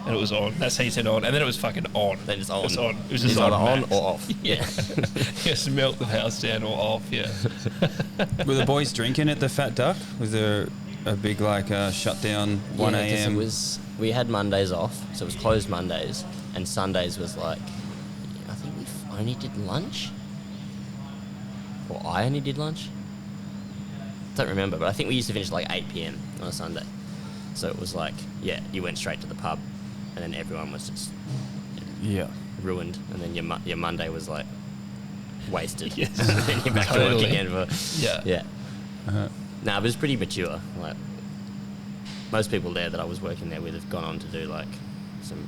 and it was on. That's how you said on, and then it was fucking on. Then it's It was on. on. It was just It's on, either on max. or off. Yeah. Just melt the house down or off. Yeah. Were the boys drinking at the Fat Duck? Was there a big like shutdown 1 Yeah, 'cause a.m.? It was, we had Mondays off, so it was closed Mondays, and Sundays was like, I think we only did lunch, or I only did lunch. Don't remember, but I think we used to finish like 8 p.m. on a Sunday. So it was like, yeah, you went straight to the pub, and then everyone was just Yeah. ruined, and then your Monday was like wasted. Yes. And then you're back to work Totally. again for Yeah. yeah. Uh-huh. No, it was pretty mature. Like most people there that I was working there with have gone on to do like some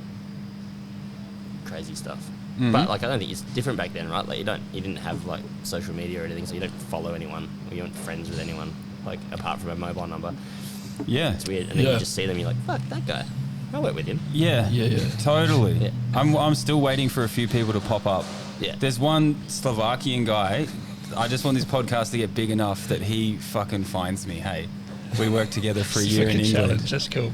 crazy stuff. Mhm. But like I don't think it's different back then, right? Like you didn't have like social media or anything, so you don't follow anyone or you aren't friends with anyone, like apart from a mobile number. Yeah. It's weird. And then you just see them, you're like, fuck that guy. I work with him. Yeah. Yeah. Totally. Yeah. I'm still waiting for a few people to pop up. Yeah. There's one Slovakian guy. I just want this podcast to get big enough that he fucking finds me. Hey, we worked together for a year in Fucking England. challenge. That's cool.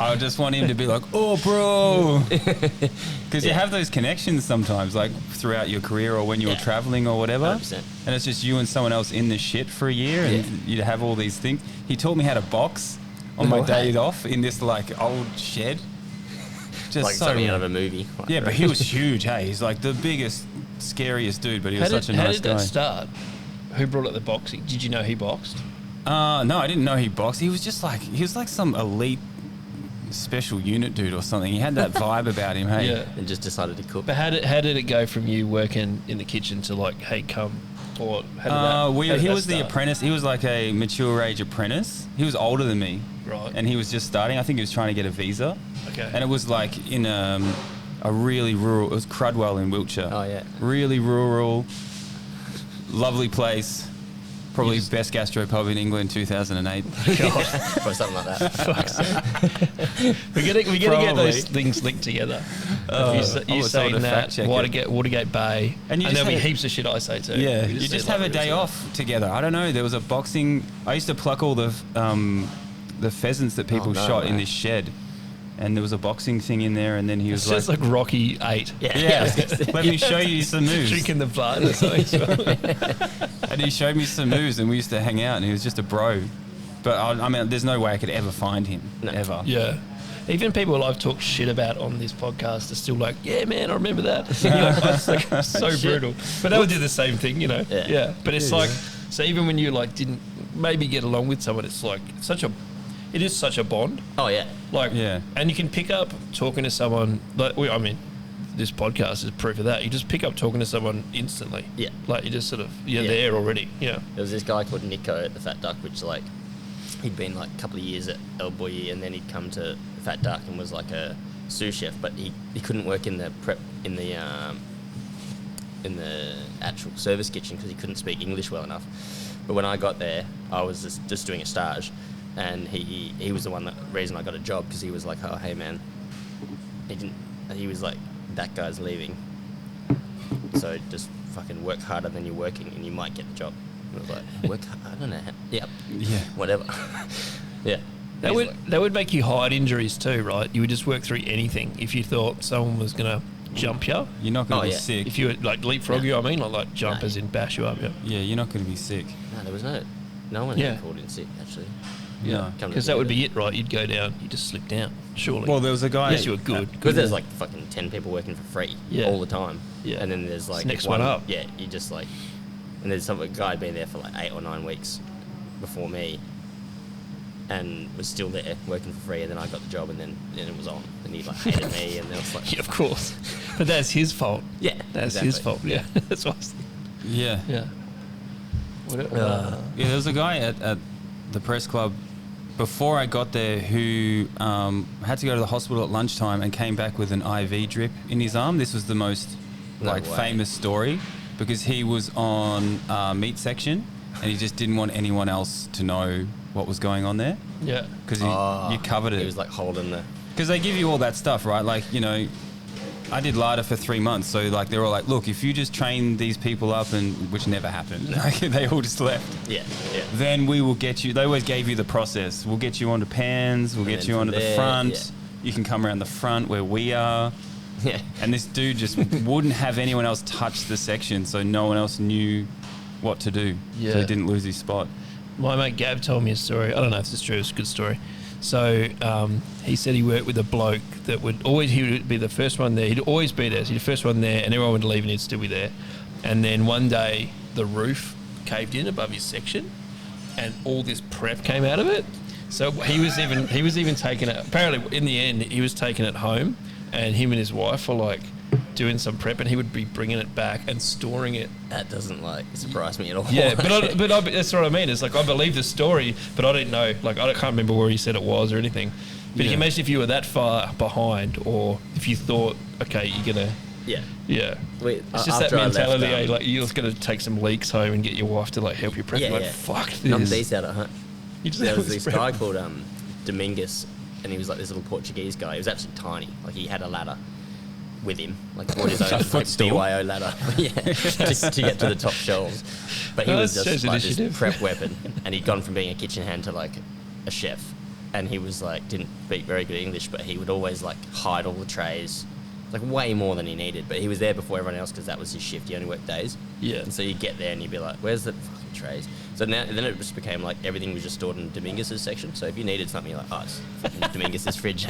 I just want him to be like, oh, bro. Because you have those connections sometimes, like throughout your career or when you're traveling or whatever. 100%. And it's just you and someone else in the shit for a year and you'd have all these things. He taught me how to box on my days off in this like old shed. Just Like so something out of a movie. Like, yeah, but he was huge, hey. He's like the biggest, scariest dude, but he was How such a nice did guy. that start? Who brought up the boxing? Did you know he boxed? No, I didn't know he boxed. He was like some elite special unit dude or something. He had that vibe about him, hey. Yeah. and just decided to cook. But how did it go from you working in the kitchen to like, hey, come? Or how did He that was the start? apprentice. He was like a mature age apprentice. He was older than me. Right. And he was just starting. I think he was trying to get a visa. Okay. And it was like in a really rural, it was Crudwell in Wiltshire. Oh, yeah. Really rural, lovely place. Probably best gastro pub in England, 2008. Or something like that. We're gonna get Probably. those things linked together. You I was told saying to that fact check it. Watergate Bay, And and you just there'll be had- heaps of shit I say too. Yeah, We you just say, have like, a day really off together. I don't know. There was a boxing. I used to pluck all the pheasants that people no, shot in right. this shed, and there was a boxing thing in there. And then he It was sounds like, like Rocky 8. "Yeah, let me show you some moves." Drinking the blood or something. And he showed me some moves, and we used to hang out. And he was just a bro. But I mean, there's no way I could ever find him ever. Yeah. Even people I've talked shit about on this podcast are still like, yeah, man, I remember that. You know, it's like so brutal. But they would do the same thing, you know. Yeah. Yeah. But it's like, so even when you like didn't maybe get along with someone, it's like it is such a bond. Oh, yeah. Like, Yeah. and you can pick up talking to someone. Like, I mean, this podcast is proof of that. You just pick up talking to someone instantly. Yeah. Like you just sort of you're Yeah. there already. Yeah. There was this guy called Nico at the Fat Duck, which like he'd been like a couple of years at El Bulli, and then he'd come to Fat Duck and was like a sous chef, but he couldn't work in the prep in the actual service kitchen because he couldn't speak English well enough. But when I got there, I was just doing a stage, and he was the reason I got a job, because he was like, oh hey man, he was like, that guy's leaving, so just fucking work harder than you're working and you might get the job. And I was like, work hard? I don't know. Yeah, whatever. Yeah. That would make you hide injuries too, right? You would just work through anything if you thought someone was gonna jump you. You're not going to Oh, be yeah. sick. If you were like leapfrog you, I mean, like jump No. as in bash you up. Yeah. Yeah, you're not going to be sick. No, there was no one Yeah. got called in sick actually. Yeah. Come to Because think that would of be it. it, right? You'd go down, you just slip down. Surely. Well, there was a guy. unless you were good. Because there's like fucking 10 people working for free Yeah. all the time. Yeah. And then there's like next one up. Yeah, you just like, and there's a guy had been there for like 8 or 9 weeks before me, and was still there working for free. And then I got the job, and then it was on, and he like hated me, and then I was like, Yeah, of course. But that's his fault. yeah, That's exactly. his fault. Yeah. That's what I was thinking. Yeah. Yeah. What, Yeah, there was a guy at the press club before I got there who had to go to the hospital at lunchtime and came back with an IV drip in his arm. This was the most No way. famous story, because he was on meat section and he just didn't want anyone else to know what was going on there, yeah. because Oh, you covered it. He was like holding the. Because they give you all that stuff, right? Like, you know, I did LADA for 3 months, so like they're all like, look, if you just train these people up, and which never happened, like, they all just left. Yeah, yeah. Then we will get you. They always gave you the process. We'll get you onto pans. We'll And get then you from onto the there, front. yeah. You can come around the front where we are. Yeah. And this dude just wouldn't have anyone else touch the section, so no one else knew what to do. Yeah. So he didn't lose his spot. My mate Gab told me a story. I don't know if it's true. It's a good story. So he said he worked with a bloke that he would be the first one there. He'd always be there. So he'd be the first one there, and everyone would leave, and he'd still be there. And then one day, the roof caved in above his section, and all this prep came out of it. So he was even taking it. Apparently, in the end, he was taking it home, and him and his wife were like doing some prep, and he would be bringing it back and storing it. That doesn't like surprise me at all. Yeah, but that's what I mean. It's like I believe the story, but I didn't know. Like I can't remember where he said it was or anything. But you can imagine if you were that far behind, or if you thought, okay, you're gonna. Yeah. Yeah. Wait, It's just that after I mentality, left, like you're just gonna take some leaks home and get your wife to like help you prep. Yeah, Like, yeah. fuck Knock this. these out at home. You just There have was this this prep. guy called Dominguez, and he was like this little Portuguese guy. He was actually tiny. Like he had a ladder with him, like brought his own like, footstool? BYO ladder, yeah, just to get to the top shelves. But he Oh, was that just shows like this initiative. prep weapon, and he'd gone from being a kitchen hand to like a chef. And he was like didn't speak very good English, but he would always like hide all the trays, like way more than he needed. But he was there before everyone else because that was his shift. He only worked days. Yeah. And so you get there and you'd be like, "Where's the fucking trays?" So now then it just became like everything was just stored in Dominguez's section. So if you needed something, you're like, "Oh, it's fucking Dominguez's fridge."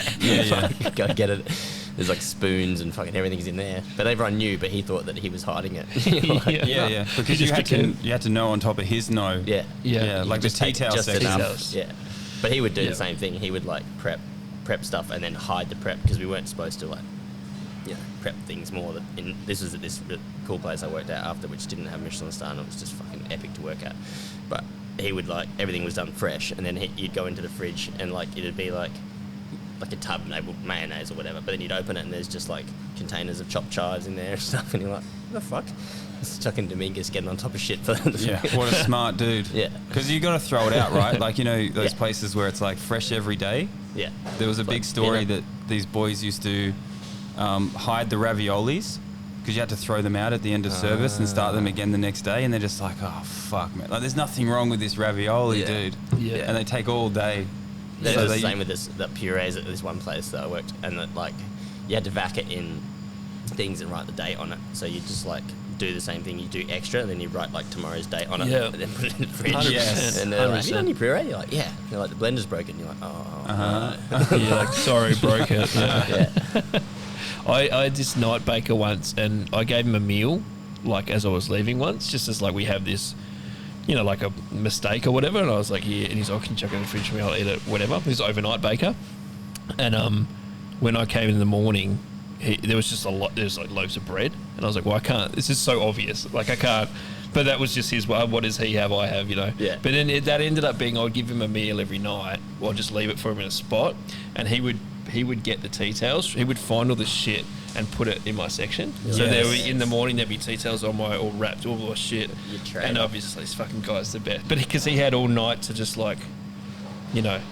Like, go get it. There's like spoons and fucking everything's in there. But everyone knew, but he thought that he was hiding it. You're like, Yeah. Because You you just had to know on top of his no. Yeah. Yeah. Like the Just tea take towel just section. enough. Yeah. But he would do Yeah. the same thing. He would like prep stuff and then hide the prep because we weren't supposed to like, prep things more. This was at this cool place I worked at after, which didn't have Michelin-starred, and it was just fucking epic to work at. But he would like everything was done fresh, and then you'd go into the fridge and like it'd be like a tub labeled mayonnaise or whatever. But then you'd open it and there's just like containers of chopped chives in there and stuff, and you're like, what the fuck? It's chucking Dominguez getting on top of shit for Yeah, what a smart dude. Yeah. Because you got to throw it out, right? Like, you know, those Yeah. places where it's like fresh every day. Yeah. There was a It's big like story dinner. that these boys used to hide the raviolis because you had to throw them out at the end of service and start them again the next day. And they're just like, oh, fuck, man. Like, there's nothing wrong with this ravioli, Yeah. dude. Yeah. And they take all day. There's So the they- same with that purees at this one place that I worked, and that like you had to vac it in things and write the date on it. So you just like do the same thing, you do extra, and then you write like tomorrow's date on it, Yeah. and then put it in the fridge. 100%, And they're like, have you 100%. done your puree? You're like, yeah. They're like, the blender's broken. You're like, oh. Yeah, like, sorry, broke it. Yeah. Yeah. I had this night baker once, and I gave him a meal, like as I was leaving once, just as like we have this, like a mistake or whatever. And I was like, yeah, and he's like, can you chuck it in the fridge for me? I'll eat it, whatever. He's overnight baker, and when I came in the morning, there was just there's like loaves of bread, and I was like, well, I can't. This is so obvious, like I can't. But that was just his. Well, what does he have? I have, Yeah. But then that ended up being, I'd give him a meal every night, or just leave it for him in a spot, and he would get the tea towels. He would find all the shit and put it in my section. So there were, in the morning there'd be tea towels on my, all wrapped, all my shit. And obviously this fucking guy's the best. But because he had all night to just like,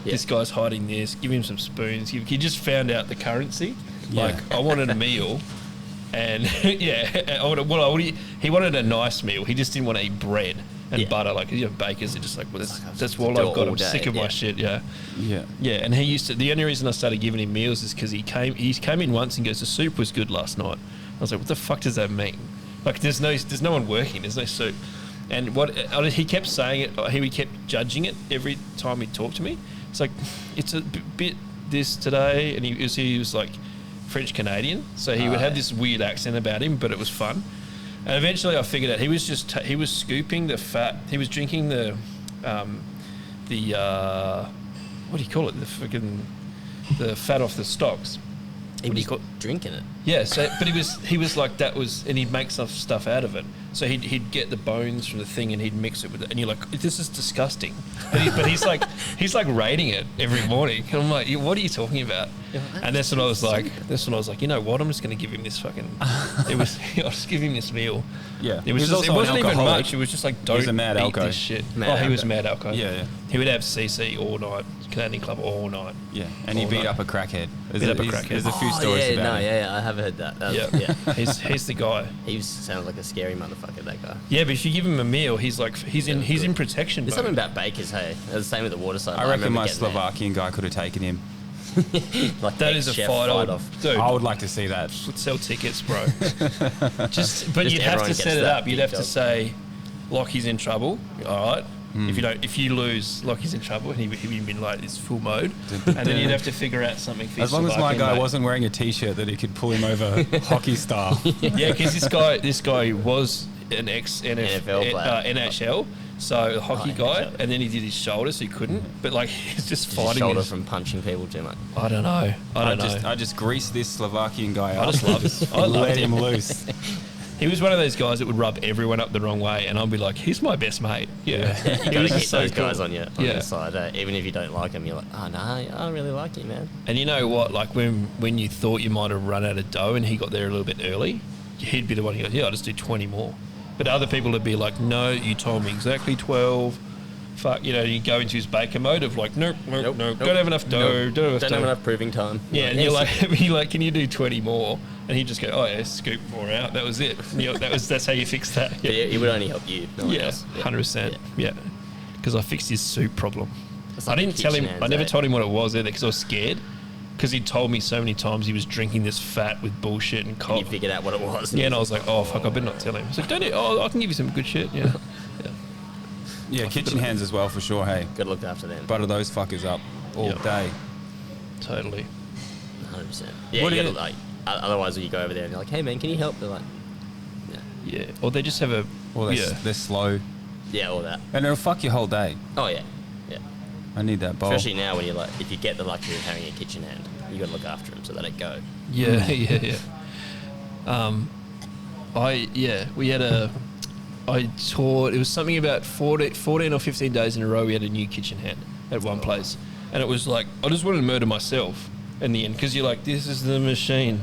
this guy's hiding this. Give him some spoons. He just found out the currency. Yeah. Like I wanted a meal. And he wanted a nice meal. He just didn't want to eat bread and butter. Like bakers are just like, well, that's all I've got. I'm sick of my shit. Yeah. And he used to. The only reason I started giving him meals is because he came in once and goes, the soup was good last night. I was like, what the fuck does that mean? Like there's no one working. There's no soup. And he kept saying it. He kept judging it every time he talked to me. It's like it's a bit this today, and he was like French Canadian, so he would have this weird accent about him, but it was fun. And eventually I figured out he was scooping the fat. He was drinking the what do you call it? The fat off the stocks. He was drinking it. Yeah, so but he was like that was, and he'd make some stuff out of it. So he'd get the bones from the thing and he'd mix it with it, and you're like, this is disgusting. But he's like rating it every morning. And I'm like, what are you talking about? And that's when I was like, you know what? I'm just going to give him this fucking. I'll just give him this meal. Yeah. It was also it wasn't an even alcoholic. much. It was just like, don't He was a mad eat alco. this shit. Mad He was alco. a mad alco. Yeah. He would have CC all night, Canadian Club all night. Yeah. And he All beat night. up a crackhead. Beat up a crackhead. There's a few stories about it. I have heard that. Yeah. He's the guy. He sounds like a scary motherfucker, that guy. Yeah, but if you give him a meal, he's in protection There's mode. something about bakers, hey. It's the same with the water side. I reckon remember my getting there. Slovakian guy could have taken him. Like That is a ex-chef fight off. Dude, I would like to see that. would sell tickets, bro. But Just you'd have everyone to gets set it that up. You'd big have to job. say, Lockie's in trouble. All right. If you lose, Lockie's in trouble. And he'd be like this full mode, and then you'd have to figure out something. For As long as my guy wasn't wearing a t-shirt that he could pull him over hockey style. Yeah, because this guy was an ex-NFL player. NHL. So a hockey guy, NHL. and then he did his shoulder, so he couldn't. But like he's just His fighting shoulder his. from punching people too much. I don't know. I don't know. I just greased this Slovakian guy I up. just love it. I loved Let him. him loose. He was one of those guys that would rub everyone up the wrong way, and I'd be like, he's my best mate. Yeah. You He gotta was keep so those cool. guys on your side. Even if you don't like them, you're like, oh no, I don't really like you, man. And you know what? Like when you thought you might have run out of dough and he got there a little bit early, he'd be the one who goes, yeah, I'll just do 20 more. But other people would be like, no, you told me exactly 12. Fuck, you know, you go into his baker mode of like, nope, don't have enough dough, Don't have enough proving time. Yeah, and you're like, can you do 20 more? And he'd just go, oh yeah, scoop more out. That was it. And that's how you fix that. Yeah. It would only help you. No one else. 100%. Yeah, because I fixed his soup problem. It's I like didn't tell him. KitchenAid, I never eh? told him what it was either because I was scared. Because he told me so many times he was drinking this fat with bullshit and And coke. you figured out what it was. Yeah, and I was like, oh fuck, I better not tell him. I was like, don't. I can give you some good shit. Yeah. Yeah, kitchen hands as well for sure. Hey, Gotta look after them. butter those fuckers up all Yep. day. Totally. 100%. Yeah, What you do gotta you- like. Otherwise, when you go over there and you're like, hey man, can you help? They're like, Yeah. Or they just have a. Or they're slow, yeah, all that. and it'll fuck your whole day. Oh yeah, yeah. I need that bowl. Especially now when you're like, if you get the luxury of having a kitchen hand, you gotta look after them so they don't go. Yeah, yeah. We had a. I taught. It was something about 14 or 15 days in a row. We had a new kitchen hand at one place, and it was like I just wanted to murder myself in the end because you're like, this is the machine.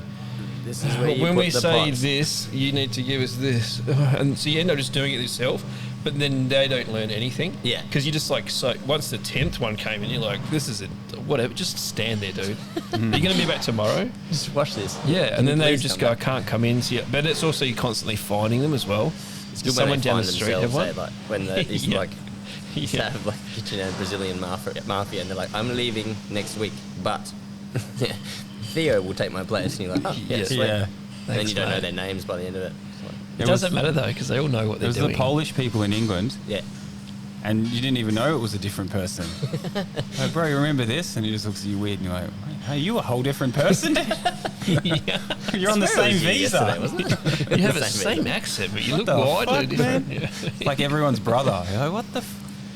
This is where you When put we the say pots. this, you need to give us this, and so you end up just doing it yourself. But then they don't learn anything. Yeah. Because you just like once the 10th one came in, you're like, this is it. Whatever. Just stand there, dude. Are you going to be back tomorrow? Just watch this. Yeah, Can and you then they please just come go, back? I can't come in. So but it's also you're constantly finding them as well. It's Does good when someone they down the find street have themselves, one? like when they used to Yeah. like used to Yeah. have like kitchen and Brazilian mafia, and they're like, I'm leaving next week, but Theo will take my place, and you're like, oh, yeah, Yes. sweet. Yeah. And then Thanks, you don't know mate. their names by the end of it. It's like, It There doesn't was- matter though because they all know what There they're was doing. the Polish people in England, yeah, and you didn't even know it was a different person. Like, bro, you remember this? And he just looks at you weird, and you're like, hey, you a whole different person? Yeah. You're on the Where same was you yesterday, visa. wasn't it? You have the Same same accent, but you look the widely fuck, different. man? Yeah. Like everyone's brother. You're like, what the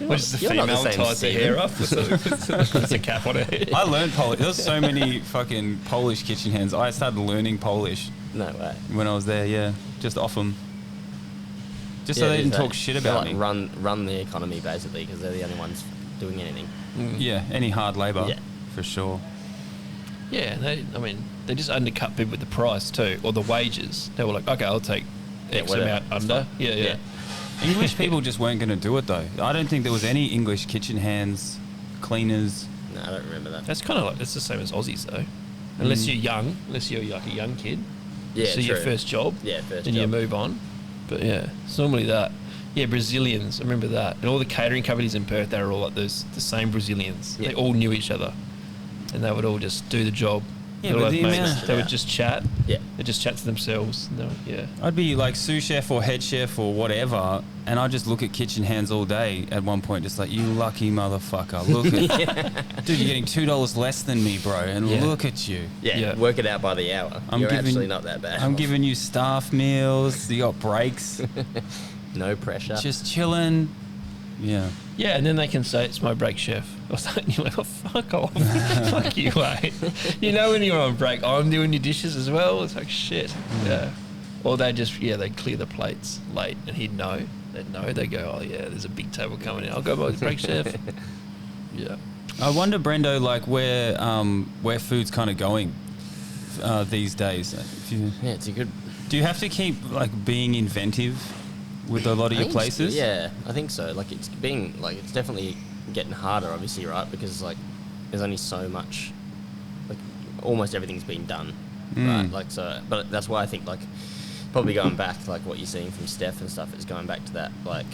What is the You're not the female same ties her Stephen. hair up with a cap on her head? I learned Polish. There was so many fucking Polish kitchen hands. I started learning Polish No way. when I was there, yeah. Just off them. Just so Yeah, they didn't they- talk shit they, about like, me. run the economy basically because they're the only ones doing anything. Yeah, any hard labour, Yeah. for sure. Yeah, they just undercut people with the price too, or the wages. They were like, okay, I'll take X whatever, amount it's under. fine. Yeah, yeah. English people just weren't going to do it though. I don't think there was any English kitchen hands, cleaners. No, I don't remember that. That's kind of like, it's the same as Aussies though. Unless you're young, unless you're like a young kid. Yeah, So your true. first job. Yeah, first Then you job. move on. But yeah, it's normally that. Yeah, Brazilians. I remember that. And all the catering companies in Perth, they were all like the same Brazilians. Yeah. They all knew each other. And they would all just do the job. Yeah, They were but like the mates. amount- They would Yeah. just chat. Yeah. They'd just chat to themselves. And they were, yeah. I'd be like sous chef or head chef or whatever, and I'd just look at kitchen hands all day at one point, just like, you lucky motherfucker. Look at dude, you're getting $2 less than me, bro, and Yeah. look at you. Yeah, Yeah. work it out by the hour. I'm You're giving- actually not that bad. I'm giving you staff meals, you got breaks, no pressure. just chilling. Yeah. Yeah, and then they can say it's my break chef or something. You're like, oh, fuck off. Fuck you, mate. You know when you're on break, I'm doing your dishes as well. It's like, shit. Yeah. Or they just, they clear the plates late and he'd know. They'd know. They go, oh, yeah, there's a big table coming in. I'll go by the break chef. Yeah. I wonder, Brendo, like where food's kind of going these days. If you, Yeah, it's a good. do you have to keep like being inventive with a lot of I your think places? Yeah, I think so. Like it's definitely getting harder, obviously, right? Because like there's only so much. Like almost everything's been done, right? Like so, but that's why I think like probably going back like what you're seeing from Steph and stuff is going back to that like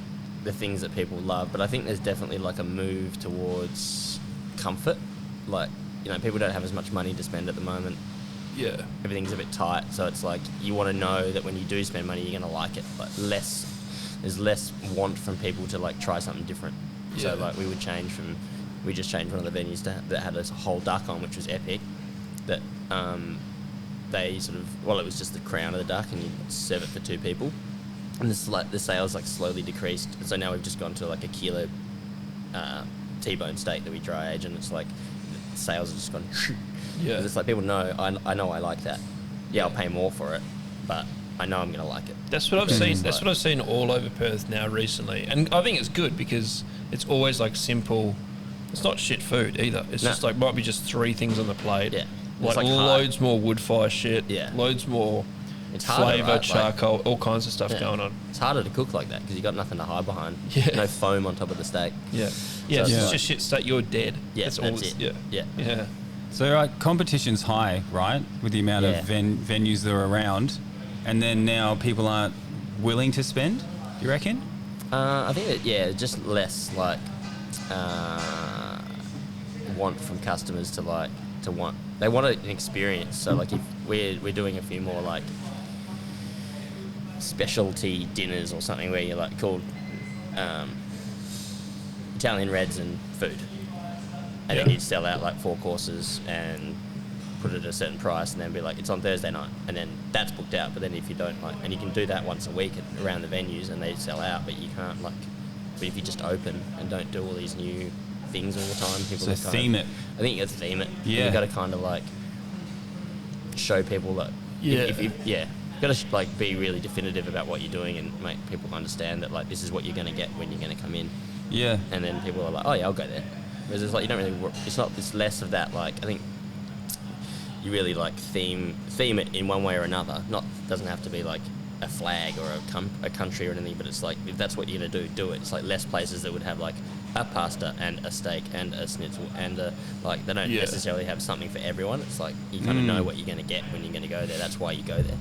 the things that people love. But I think there's definitely like a move towards comfort. Like people don't have as much money to spend at the moment. Yeah. Everything's a bit tight, so it's like you want to know that when you do spend money, you're going to like it. Like there's less want from people to like try something different. Yeah. So like we just changed one of the venues that had a whole duck on, which was epic. That they sort of it was just the crown of the duck, and you serve it for two people, and the sales like slowly decreased, and so now we've just gone to like a kilo T-bone steak that we dry age, and it's like the sales have just gone. Yeah. It's like people know I know I like that. Yeah, I'll pay more for it, but I know I'm gonna like it. That's what I've seen. That's what I've seen all over Perth now recently, and I think it's good because it's always like simple. It's not shit food either. It's just like might be just 3 things on the plate. Yeah, like loads more wood fire shit. Yeah, loads more. It's harder, flavour, right? charcoal, all kinds of stuff going on. It's harder to cook like that because you got nothing to hide behind. Yeah. No foam on top of the steak. Yeah, it's just shit steak. You're dead. Yeah, that's all. It. Yeah. So competition's high, right, with the amount of venues that are around, and then now people aren't willing to spend. You reckon? I think that just less like want from customers to want. They want an experience. So like if we're doing a few more like specialty dinners or something where you're like called Italian Reds and food, and then you'd sell out like 4 courses and put it at a certain price, and then be like, it's on Thursday night, and then that's booked out. But then if you don't and you can do that once a week around the venues, and they sell out, but you can't but if you just open and don't do all these new things all the time, people so theme it. I think you got to theme it. Yeah, you got to kind of like show people that. Got to be really definitive about what you're doing and make people understand that like this is what you're going to get when you're going to come in. Yeah. And then people are like, oh yeah, I'll go there. Whereas it's like you don't really. It's less of that. Like I think you really like theme it in one way or another. Doesn't have to be like a flag or a country or anything. But it's like if that's what you're going to do it. It's like less places that would have like a pasta and a steak and a schnitzel and they don't necessarily have something for everyone. It's like you kind of know what you're going to get when you're going to go there. That's why you go there.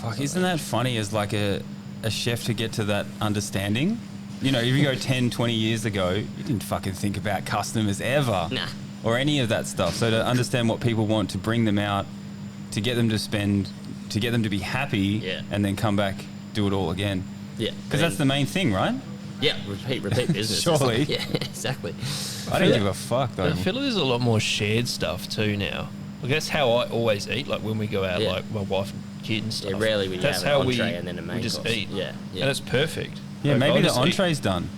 Fuck, isn't that funny as like a chef to get to that understanding? You know, if you go 10, 20 years ago, you didn't fucking think about customers ever. Nah. Or any of that stuff. So to understand what people want, to bring them out, to get them to spend, to get them to be happy, and then come back, do it all again. Yeah. Because that's the main thing, right? Yeah, repeat business. Surely. Yeah, exactly. I don't give a fuck, though. I feel like there's a lot more shared stuff too now. Like that's how I always eat. Like when we go out, like my wife and kid and stuff. Yeah, rarely we that's have how an entree and then a main we just course. eat. Yeah. And it's perfect. Yeah, like, maybe the entree's done.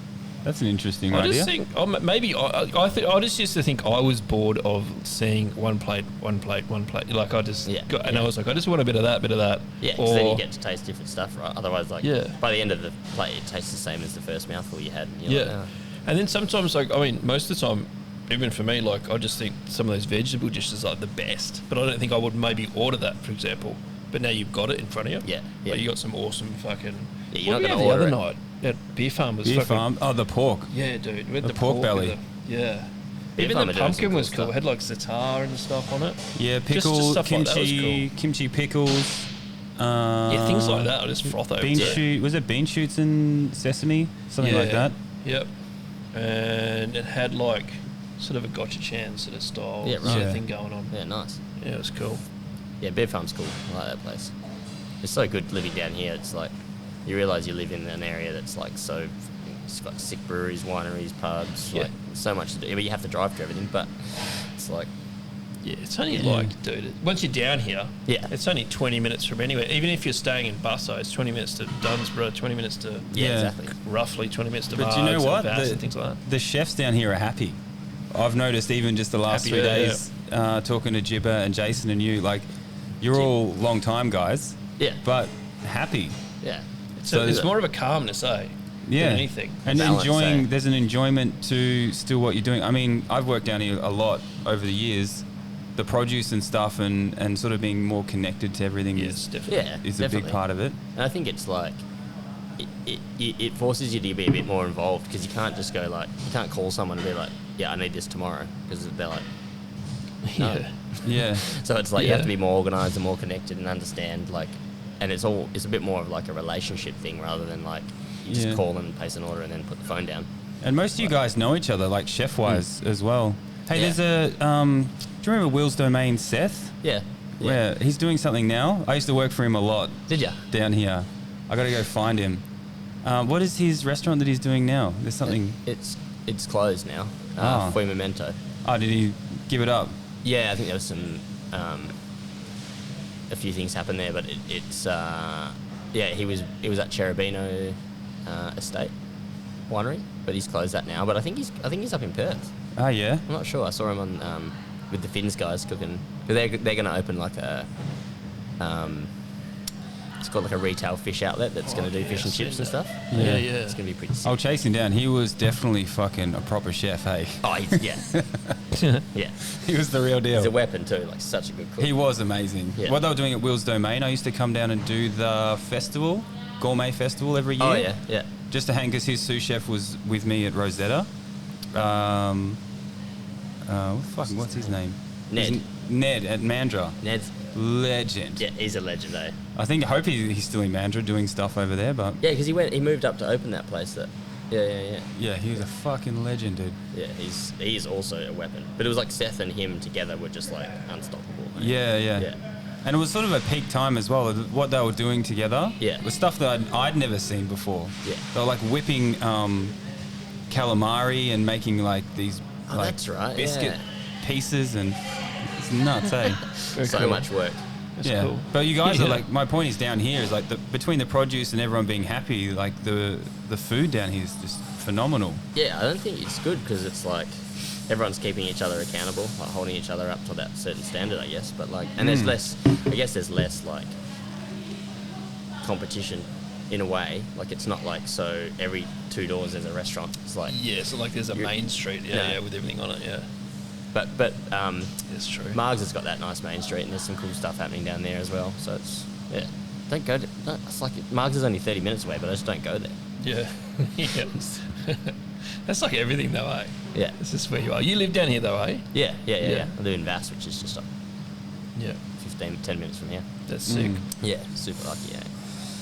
That's an interesting idea. I just think, I just used to think I was bored of seeing one plate. Like I just got, and I was like, I just want a bit of that. Yeah, because then you get to taste different stuff, right? Otherwise, like by the end of the plate, it tastes the same as the first mouthful you had. And you're like, oh. And then sometimes, like, I mean, most of the time, even for me, like, I just think some of those vegetable dishes are like the best. But I don't think I would maybe order that, for example. But now you've got it in front of you. Yeah. Like, you got some awesome fucking. Yeah, you're not going to order the other night. That Beer Farm was Beer Farm. Oh, the pork. Yeah, dude. We had the pork belly. Yeah. Beer Even Farm the are doing pumpkin some was cool cool. It had like za'atar and stuff on it. Yeah, pickles, stuff kimchi, like that was cool. kimchi pickles. Things like that. I just froth over. Bean shoot. Was it bean shoots and sesame? Something like that. Yep. And it had like sort of a gotcha chan sort of style thing going on. Yeah, nice. Yeah, it was cool. Yeah, Beer Farm's cool. I like that place. It's so good living down here. It's like you realise you live in an area that's like so. It's got sick breweries, wineries, pubs, like so much to do. But you have to drive to everything. But it's like, it's only like, dude. Once you're down here, it's only 20 minutes from anywhere. Even if you're staying in Busso, it's 20 minutes to Dunsborough, 20 minutes to exactly, roughly 20 minutes to. But do you know what? And things like that. The chefs down here are happy. I've noticed even just the last 3 days talking to Jibber and Jason and you, like you're all long time guys. Yeah. But happy. Yeah. So it's more of a calmness, than anything. And enjoying, there's an enjoyment to still what you're doing. I mean, I've worked down here a lot over the years. The produce and stuff and sort of being more connected to everything is a big part of it. And I think it's like, it forces you to be a bit more involved because you can't just go like, you can't call someone and be like, yeah, I need this tomorrow because they're like, no. Yeah. So it's like you have to be more organised and more connected and understand like, and it's a bit more of like a relationship thing rather than like you just call and place an order and then put the phone down. And most of you guys know each other, like chef-wise as well. Hey, there's a, do you remember Will's Domain, Seth? Yeah. Yeah, he's doing something now. I used to work for him a lot. Did ya? Down here. I got to go find him. What is his restaurant that he's doing now? There's something... It's closed now. Fui Memento. Oh, did he give it up? Yeah, I think there was some... a few things happened there, but it's... he was at Cherubino Estate Winery, but he's closed that now. But I think he's up in Perth. Oh, yeah? I'm not sure. I saw him on with the Finns guys cooking. They're going to open like a It's called like a retail fish outlet that's going to do fish and chips and stuff. Yeah. It's going to be pretty sick. I'll chase him down. He was definitely fucking a proper chef, hey? Oh, yeah. Yeah. He was the real deal. He's a weapon too, like such a good cook. He was amazing. Yeah. What they were doing at Will's Domain, I used to come down and do the festival, gourmet festival every year. Oh, yeah. Just to hang, because his sous chef was with me at Rosetta. What's his name? Ned. Ned at Mandurah. Ned's... Legend. Yeah, he's a legend, eh? I hope he's still in Mandurah doing stuff over there, but... Yeah, because he moved up to open that place. Yeah. Yeah, he was a fucking legend, dude. Yeah, he's also a weapon. But it was like Seth and him together were just like unstoppable. Eh? Yeah. And it was sort of a peak time as well. What they were doing together was stuff that I'd never seen before. Yeah. They were like whipping calamari and making like these that's right, biscuit pieces, and it's nuts, eh? So much work. That's cool. But you guys are like, my point is down here is like between the produce and everyone being happy, like the food down here is just phenomenal. Yeah, I don't think it's good because it's like everyone's keeping each other accountable, like holding each other up to that certain standard, I guess. But like, and there's less like competition in a way. Like it's not like so every 2 doors there's a restaurant. It's like so like there's a main street, with everything on it, But it's true. Margs has got that nice main street, and there's some cool stuff happening down there as well. So it's don't go. It's like Margs is only 30 minutes away, but I just don't go there. Yeah. That's like everything though, eh? Yeah. This is where you are. You live down here though, eh? Yeah. I live in Vass, which is just like 10 minutes from here. That's sick. Yeah, super lucky. Yeah,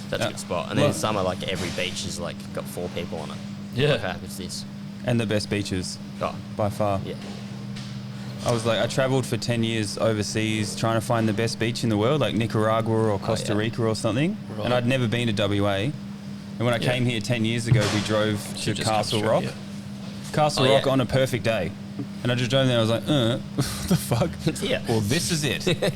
that's a good spot. And then in summer, like every beach is like got 4 people on it. Yeah. Like, how good's this? And the best beaches, by far. Yeah. I travelled for 10 years overseas trying to find the best beach in the world, like Nicaragua or Costa Rica or something. Right. And I'd never been to WA. And when I came here 10 years ago, we drove to Castle Rock. Castle Rock on a perfect day. And I just drove there and I was like, what the fuck? Well, this is it. It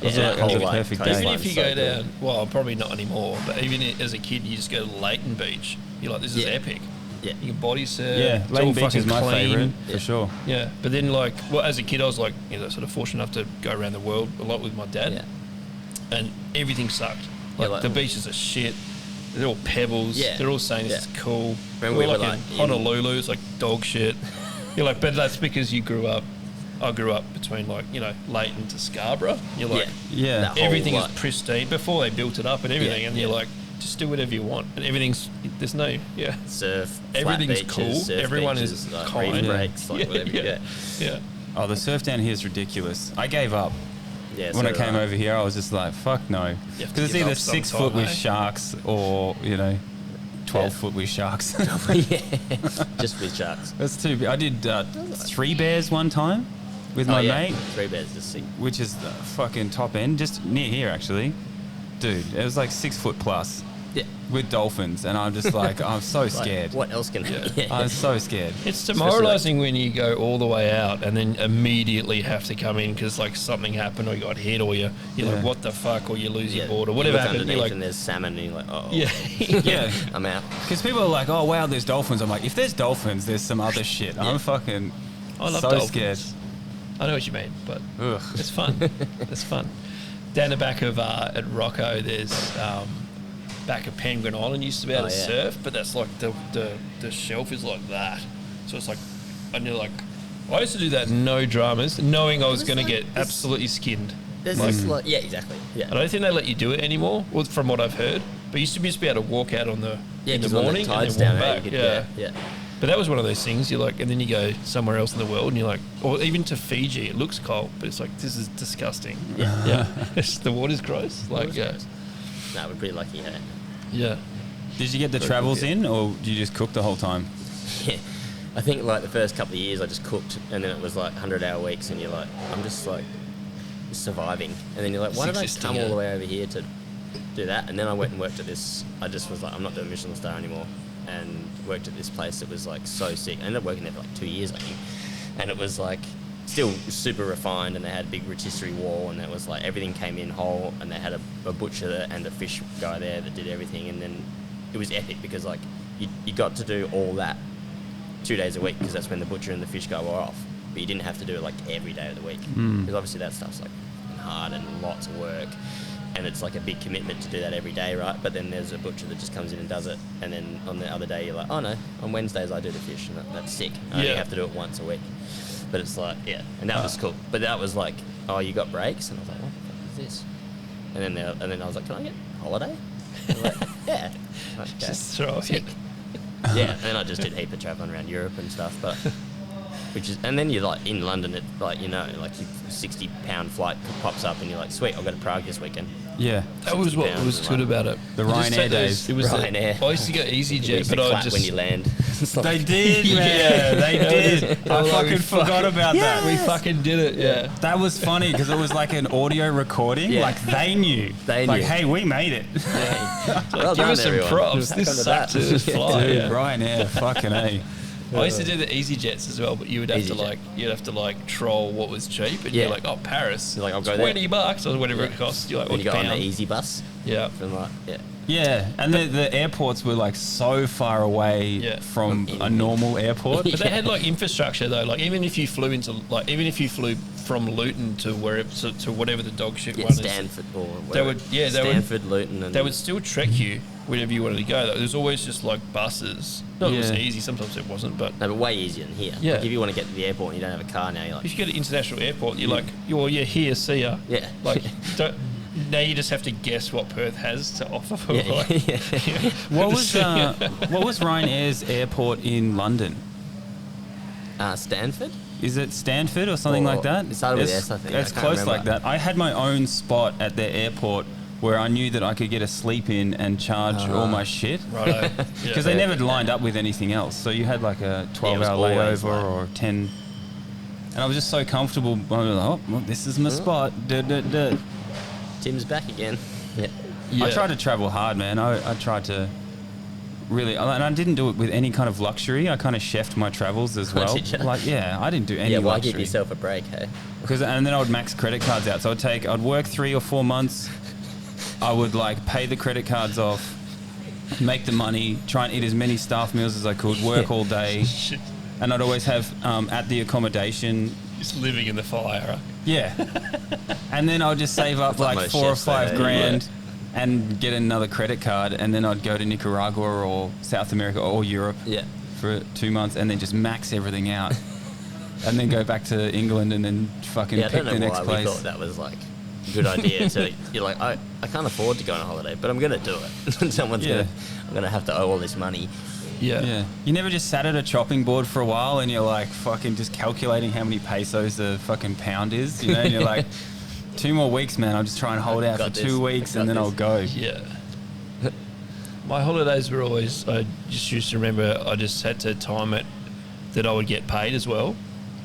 was a perfect day. Even if you go down, well, probably not anymore, but even as a kid, you just go to Leighton Beach. You're like, this is epic. Yeah. You can body surf. Yeah, Leighton Beach is my favourite, for sure. Yeah, but then like, as a kid, I was like, sort of fortunate enough to go around the world a lot with my dad. Yeah. And everything sucked. Like the beaches are shit. They're all pebbles. Yeah. They're all saying this is cool. Remember we were like in Honolulu, it's like dog shit. You're like, but that's because you grew up. I grew up between like, Leighton to Scarborough. You're like, everything is pristine before they built it up and everything. And you're like, just do whatever you want. And there's no, surf, everything's beaches, cool. surf Everyone beaches, is like kind. Breaks, like whatever. Yeah. Oh, the surf down here is ridiculous. I gave up. Yeah, when I came over here, I was just like, fuck no. Because it's either 6 foot with sharks or, 12 foot with sharks. Just with sharks. That's too big. I did 3 bears one time with my mate. 3 bears, just sick. Which is the fucking top end, just near here actually. Dude, it was like 6 foot plus. Yeah. With dolphins, and I'm just like, I'm so scared. What else can happen? I'm so scared. It's demoralising when you go all the way out and then immediately have to come in because like something happened or you got hit or you're like, what the fuck, or you lose your board or whatever happened. You're like, and there's salmon and you're like, oh. Yeah. I'm out. Because people are like, oh wow, there's dolphins. I'm like, if there's dolphins, there's some other shit. I'm fucking I love so dolphins. scared. I know what you mean, but it's fun. It's fun. Down the back of at Rocco, there's back of Penguin Island used to be able to surf, but that's like the shelf is like that, so it's like, and you're like, I used to do that, no dramas, knowing I was going to get absolutely skinned. There's this exactly. Yeah. I don't think they let you do it anymore, well, from what I've heard. But you used to just be able to walk out in the morning and then walk back. Yeah. But that was one of those things. You're like, and then you go somewhere else in the world, and you're like, or even to Fiji, it looks cold, but it's like, this is disgusting. Yeah. The water's gross. Like, No, we're pretty lucky. Yeah. Did you get the travels in, or did you just cook the whole time? Yeah. I think like the first couple of years I just cooked, and then it was like 100-hour weeks, and you're like, I'm just like surviving, and then you're like, why did I come all the way over here to do that? And then I went and worked at this. I just was like, I'm not doing Michelin-starred anymore, and worked at this place that was like so sick. I ended up working there for like 2 years, I think, and it was like still super refined, and they had a big rotisserie wall, and it was like everything came in whole, and they had a butcher and a fish guy there that did everything, and then it was epic because like you got to do all that 2 days a week because that's when the butcher and the fish guy were off, but you didn't have to do it like every day of the week because obviously that stuff's like hard and lots of work, and and it's like a big commitment to do that every day, right? But then there's a butcher that just comes in and does it, and then on the other day you're like, oh no, on Wednesdays I do the fish, and that's sick. I only have to do it once a week. But it's like, and that was cool. But that was like, oh, you got breaks? And I was like, what the fuck is this? And then I was like, can I get a holiday? Like, yeah. Okay. Just throw sick. it. Yeah, and then I just did a heap of travelling around Europe and stuff, but and then you're like in London, it like your £60 flight pops up and you're like, sweet, I'll go to Prague this weekend. Yeah. That was what was good about it. The Ryanair days. It was Ryanair. I used to go EasyJet, but I just when you land. They did, man. They did. I fucking forgot about that. We fucking did it. Yeah. That was funny because it was like an audio recording. Yeah. Like they knew. Like, hey, we made it. Well Give done, us some everyone. props. Back onto This sucked that. to fly. Dude, Yeah. Ryanair, fucking A. I used to do the EasyJets as well, but you would have to EasyJet. like troll what was cheap, and you're like, oh, Paris, You're like, I'll go there. $20 or whatever it costs. You're like, When what you go on the pound? easy bus. Yeah. From like, Yeah, and the airports were like so far away from a normal airport. But they had like infrastructure though. Like even if you flew from Luton to wherever to whatever the dog shit one Stanford is, or they wherever. would Stanford, Luton, and they would still trek you wherever you wanted to go. There's always just like buses. Not it was easy. Sometimes it wasn't, but no, but way easier than here. Yeah. Like if you want to get to the airport and you don't have a car now, you're like, if you go to international airport, you're like, you're here, see ya. Yeah. Like don't. Now you just have to guess what Perth has to offer. For Yeah, like, yeah. What was Ryanair's airport in London? Stanford? Is it Stanford or something Or- like that? it started with S, I think. I It's can't close remember. like that. I had my own spot at their airport where I knew that I could get a sleep in and charge all my shit. Righto. Because they never lined up with anything else. So you had like a 12-hour always layover like- or 10. And I was just so comfortable. I was like, oh, well, this is my spot. Duh. Tim's back again. Yeah. Yeah. I tried to travel hard, man. I tried to really, and I didn't do it with any kind of luxury. I kind of chefed my travels as well. Did you? Like, yeah, I didn't do any Yeah, why luxury. give yourself a break, hey? And then I would max credit cards out. So I'd work 3 or 4 months. I would like pay the credit cards off, make the money, try and eat as many staff meals as I could, work all day, Shit. and I'd always have at the accommodation. Just living in the fire. Yeah. And then I'd just save up like like most 4 or chefs, though, 5 grand and get another credit card, and then I'd go to Nicaragua or South America or Europe Yeah. for 2 months and then just max everything out. And then go back to England and then fucking Yeah, I pick don't the know next why place. we thought that was like a good idea. So you're like, I can't afford to go on a holiday, but I'm going to do it. I'm going to have to owe all this money. Yeah. You never just sat at a chopping board for a while and you're like fucking just calculating how many pesos the fucking pound is, you know, and you're like, 2 more weeks, man. I'll just try and hold out for Got 2 this. weeks Got and then this. I'll go. Yeah. My holidays were always, I just used to remember I just had to time it that I would get paid as well.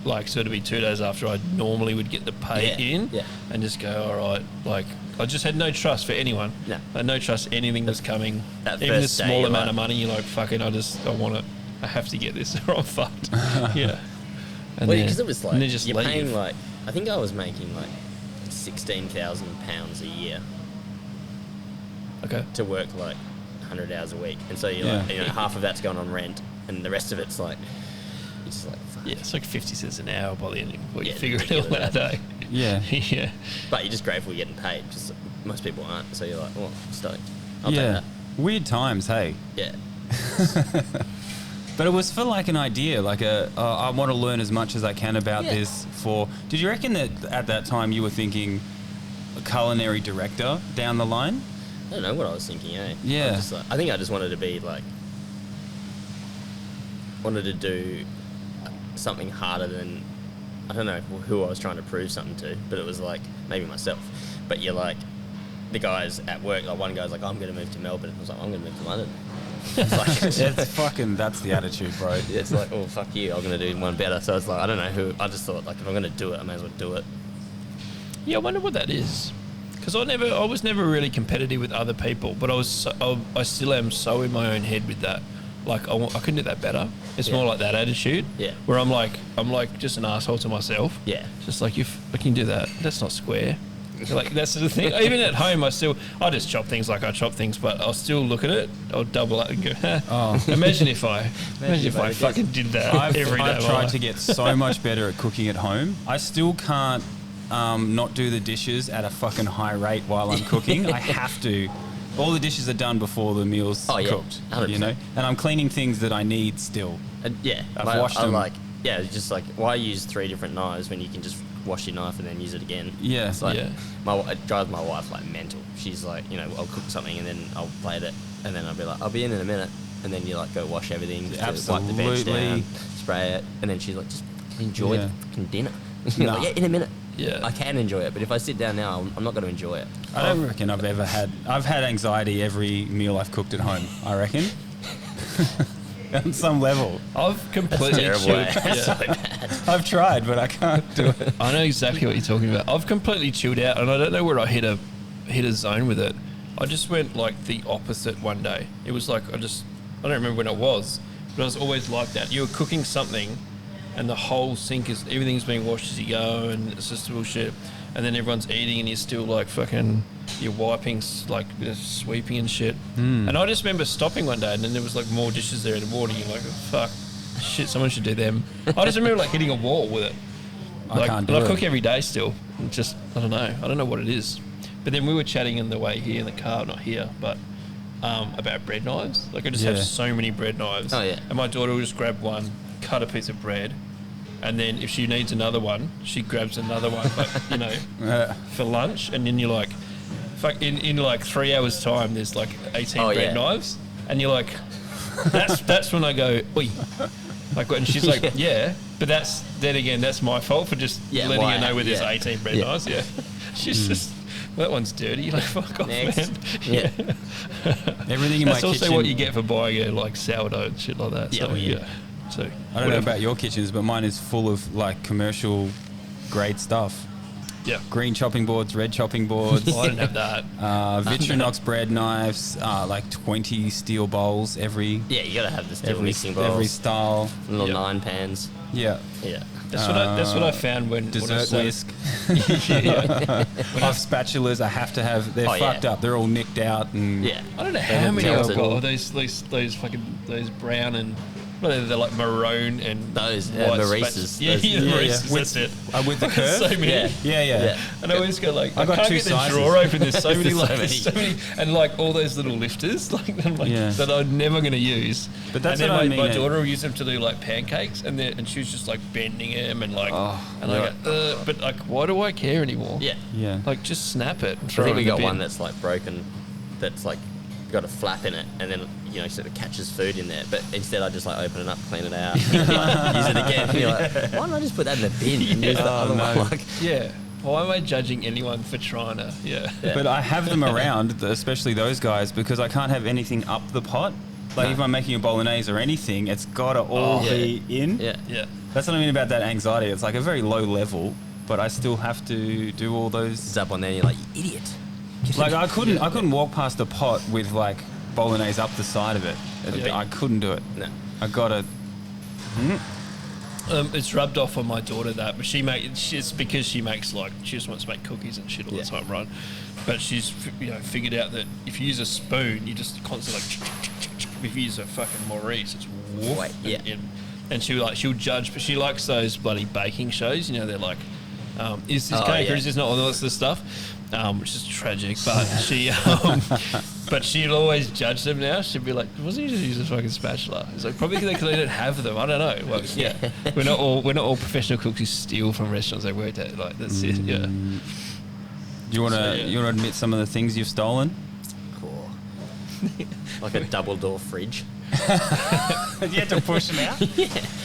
Like, so it'd be 2 days after I normally would get the pay in and just go, all right. Like, I just had no trust for anyone. No. I had no trust anything was coming. That Even the first day, small you're amount like- of money, you're like, fuck it, I want it. I have to get this or I'm fucked. Yeah. And Well, then- because it was like, and then just you're leave. paying like, I think I was making like £16,000 a year Okay. to work like 100 hours a week. And so you're like, half of that's going on rent and the rest of it's like, you're just like, fuck. Yeah, it's like 50 cents an hour by the end of you Yeah, figure it all out, eh? Yeah. Yeah. But you're just grateful you're getting paid because most people aren't. So you're like, well, I'm stoked. I'll take Yeah. that. Weird times, hey. Yeah. But it was for like an idea, like I want to learn as much as I can about Yeah. this for... Did you reckon that at that time you were thinking a culinary director down the line? I don't know what I was thinking, eh? Yeah. I think I just wanted to be like, wanted to do something harder than, I don't know who I was trying to prove something to, but it was like maybe myself. But you're like, the guys at work, like one guy's like, I'm going to move to Melbourne. I was like, I'm going to move to London. It's like, That's the attitude, bro. it's like, oh, fuck you, I'm going to do one better. So it's like, I don't know who, I just thought like, if I'm going to do it, I may as well do it. Yeah, I wonder what that is. Because I was never really competitive with other people, but I still am so in my own head with that. Like, I can do that better. It's more like that attitude. Yeah. Where I'm like just an asshole to myself. Yeah. Just like, I can do that. That's not square. Like, that's the thing. Even at home, I just chop things like I chop things, but I'll still look at it. I'll double up and go, imagine if I fucking did that every day. I've tried to get so much better at cooking at home. I still can't not do the dishes at a fucking high rate while I'm cooking. I have to. All the dishes are done before the meal's cooked, 100%. you know? And I'm cleaning things that I need still. I've washed them. It's just like, why use 3 different knives when you can just wash your knife and then use it again? Yeah. It's like, Yeah. it drives my wife like mental. She's like, you know, I'll cook something and then I'll plate it and then I'll be like, I'll be in a minute. And then you like go wash everything, just wipe the bench down, spray it, and then she's like, just enjoy the fucking dinner. Nah. Like, in a minute. Yeah. I can enjoy it, but if I sit down now, I'm not going to enjoy it. I don't reckon I've had anxiety every meal I've cooked at home, I reckon. On some level. I've completely That's chilled. terrible. Yeah. So bad. I've tried, but I can't do it. I know exactly what you're talking about. I've completely chilled out, and I don't know where I hit a zone with it. I just went like the opposite one day. It was like I don't remember when it was, but I was always like that. You were cooking something, and the whole sink everything's being washed as you go, and it's just bullshit. And then everyone's eating, and you're still like you're wiping, like sweeping and shit. And I just remember stopping one day, and then there was like more dishes there in the morning. You're like, oh, fuck, shit, someone should do them. I just remember like hitting a wall with it. I can't do I it. cook every day still. Just I don't know what it is. But then we were chatting on the way here in the car, not here, but about bread knives. Like I just have so many bread knives. Oh, yeah. And my daughter will just grab one, cut a piece of bread, and then if she needs another one, she grabs another one. But you know, for lunch, and then you're like, fuck, in like 3 hours time, there's like 18 bread knives, and you're like, that's when I go, oi. Like, and she's like, but that's my fault for just letting her know where there's 18 bread knives. Yeah, she's just. That one's dirty. Like, fuck off, Next. man. Yeah. Everything in That's my also kitchen. what you get for buying a like sourdough and shit like that. So, So I don't know about your kitchens, but mine is full of like commercial grade stuff. Yeah. Green chopping boards, red chopping boards. Well, I didn't have that. Vitrinox bread knives, like 20 steel bowls every. Yeah, you got to have the steel mixing bowls. Every style. Little 9 pans. Yeah. Yeah. That's what I found when Dessert when I whisk. When I've spatulas I have to have. They're fucked up. They're all nicked out. And Yeah. I don't know They're how many I've melted. got. Those fucking brown and they're like maroon and Those, white Maurice's. Yeah, Those- Maurice's. That's it. with the curve. So many. Yeah. Yeah. And I always go like, I got can't two get the sizes. drawer open. There's so many, There's like, so there's so many, and like all those little lifters, like, I'm like that I'm never going to use. But that's and what then I my mean. daughter will use them to do like pancakes, and she was just like bending them and like, and I go, but like, why do I care anymore? Yeah. Yeah. Like, just snap it. And I throw think it we in the got bin. one that's like broken, that's like got a flap in it, and then sort of catches food in there. But instead, I just like open it up, clean it out, like, use it again. And you're like, why don't I just put that in the bin and use the other one? Like, Yeah. Why am I judging anyone for trying to? Yeah. But I have them around, especially those guys, because I can't have anything up the pot. Like if I'm making a bolognese or anything, it's got to all be in. yeah. Yeah. That's what I mean about that anxiety. It's like a very low level, but I still have to do all those. It's up on there, and you're like, you idiot. Like I couldn't walk past a pot with like bolognese up the side of it. I couldn't do it. No. I gotta. It's rubbed off on my daughter that, but it's because she makes like she just wants to make cookies and shit all the time, right? But she's figured out that if you use a spoon, you just constantly like. If you use a fucking Maurice, it's woof. And she'll judge, but she likes those bloody baking shows. They're like, is this cake or is this not? All this stuff, which is tragic. But but she'll always judge them now. She'll be like, "Wasn't you just use a fucking spatula?" It's like probably because they don't have them. I don't know. Well, yeah, we're not all professional cooks who steal from restaurants they worked at. Like that's it. Yeah. Do you want to admit some of the things you've stolen? Cool. Like a double door fridge. You had to push them out.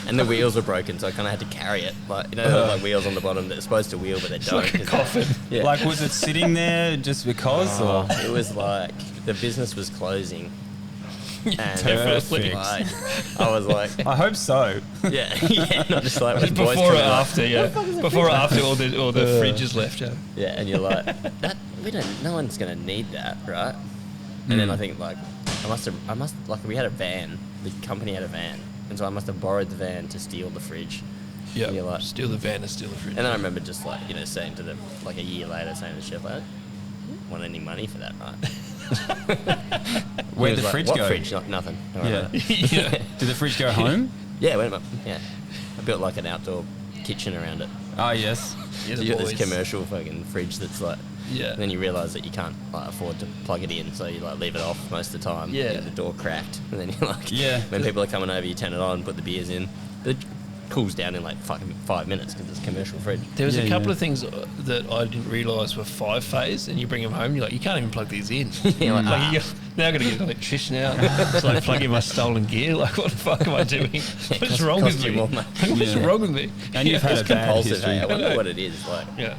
And the wheels were broken, so I kind of had to carry it. Like there's like wheels on the bottom that are supposed to wheel, but they don't. Like a coffin. Yeah. Like, was it sitting there just because? Or? It was like the business was closing. And Perfect. like, I was like, I hope so. yeah, not just like when boys Before or come in, like, after, yeah. Before or after all the fridge is left, yeah. yeah, and you're like, no one's gonna need that, right? And then I think like, we had a van, the company had a van, and so I must have borrowed the van to steal the fridge. Yeah, And you're like, steal the van and steal the fridge. and then I remember just like, saying to them, like a year later, saying to the chef, I don't want any money for that, right? Where'd He the was fridge like, go? What fridge? Nothing. All Yeah. right. Yeah. Did the fridge go home? Yeah, went up. Yeah. I built like an outdoor kitchen around it. Oh, yes. Yeah, So the you got this boys. commercial fucking fridge that's like, Yeah. and then you realise that you can't like afford to plug it in, so you like leave it off most of the time. Yeah. Get the door cracked, and then you're like, Yeah. when people are coming over, you turn it on, put the beers in. It cools down in like fucking 5 minutes because it's a commercial fridge. There was Yeah, a couple yeah. of things that I didn't realise were 5-phase, and you bring them home, and you're like, you can't even plug these in. You're like, Like, now I've got to get an electrician out. It's like plugging my stolen gear. Like, what the fuck am I doing? What's wrong with cost you me? more money. What's Yeah. wrong with me? And you've had It's a bad compulsive. history. Hey? I wonder know. what it is. Like, Yeah.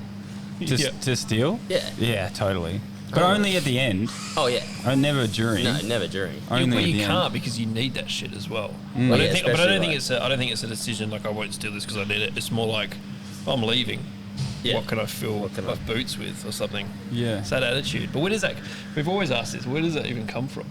To steal? Yeah. Yeah, totally. But only at the end. oh yeah, Never during. no, never during. Only Well, at you the can't end. because you need that shit as well. Mm. I Yeah, don't think, but I especially don't think like- it's a, I don't think it's a decision like I won't steal this because I need it. It's more like I'm leaving. Yeah. What can I fill What can my I- boots with or something? Yeah. It's that attitude. But where does that? We've always asked this. Where does that even come from?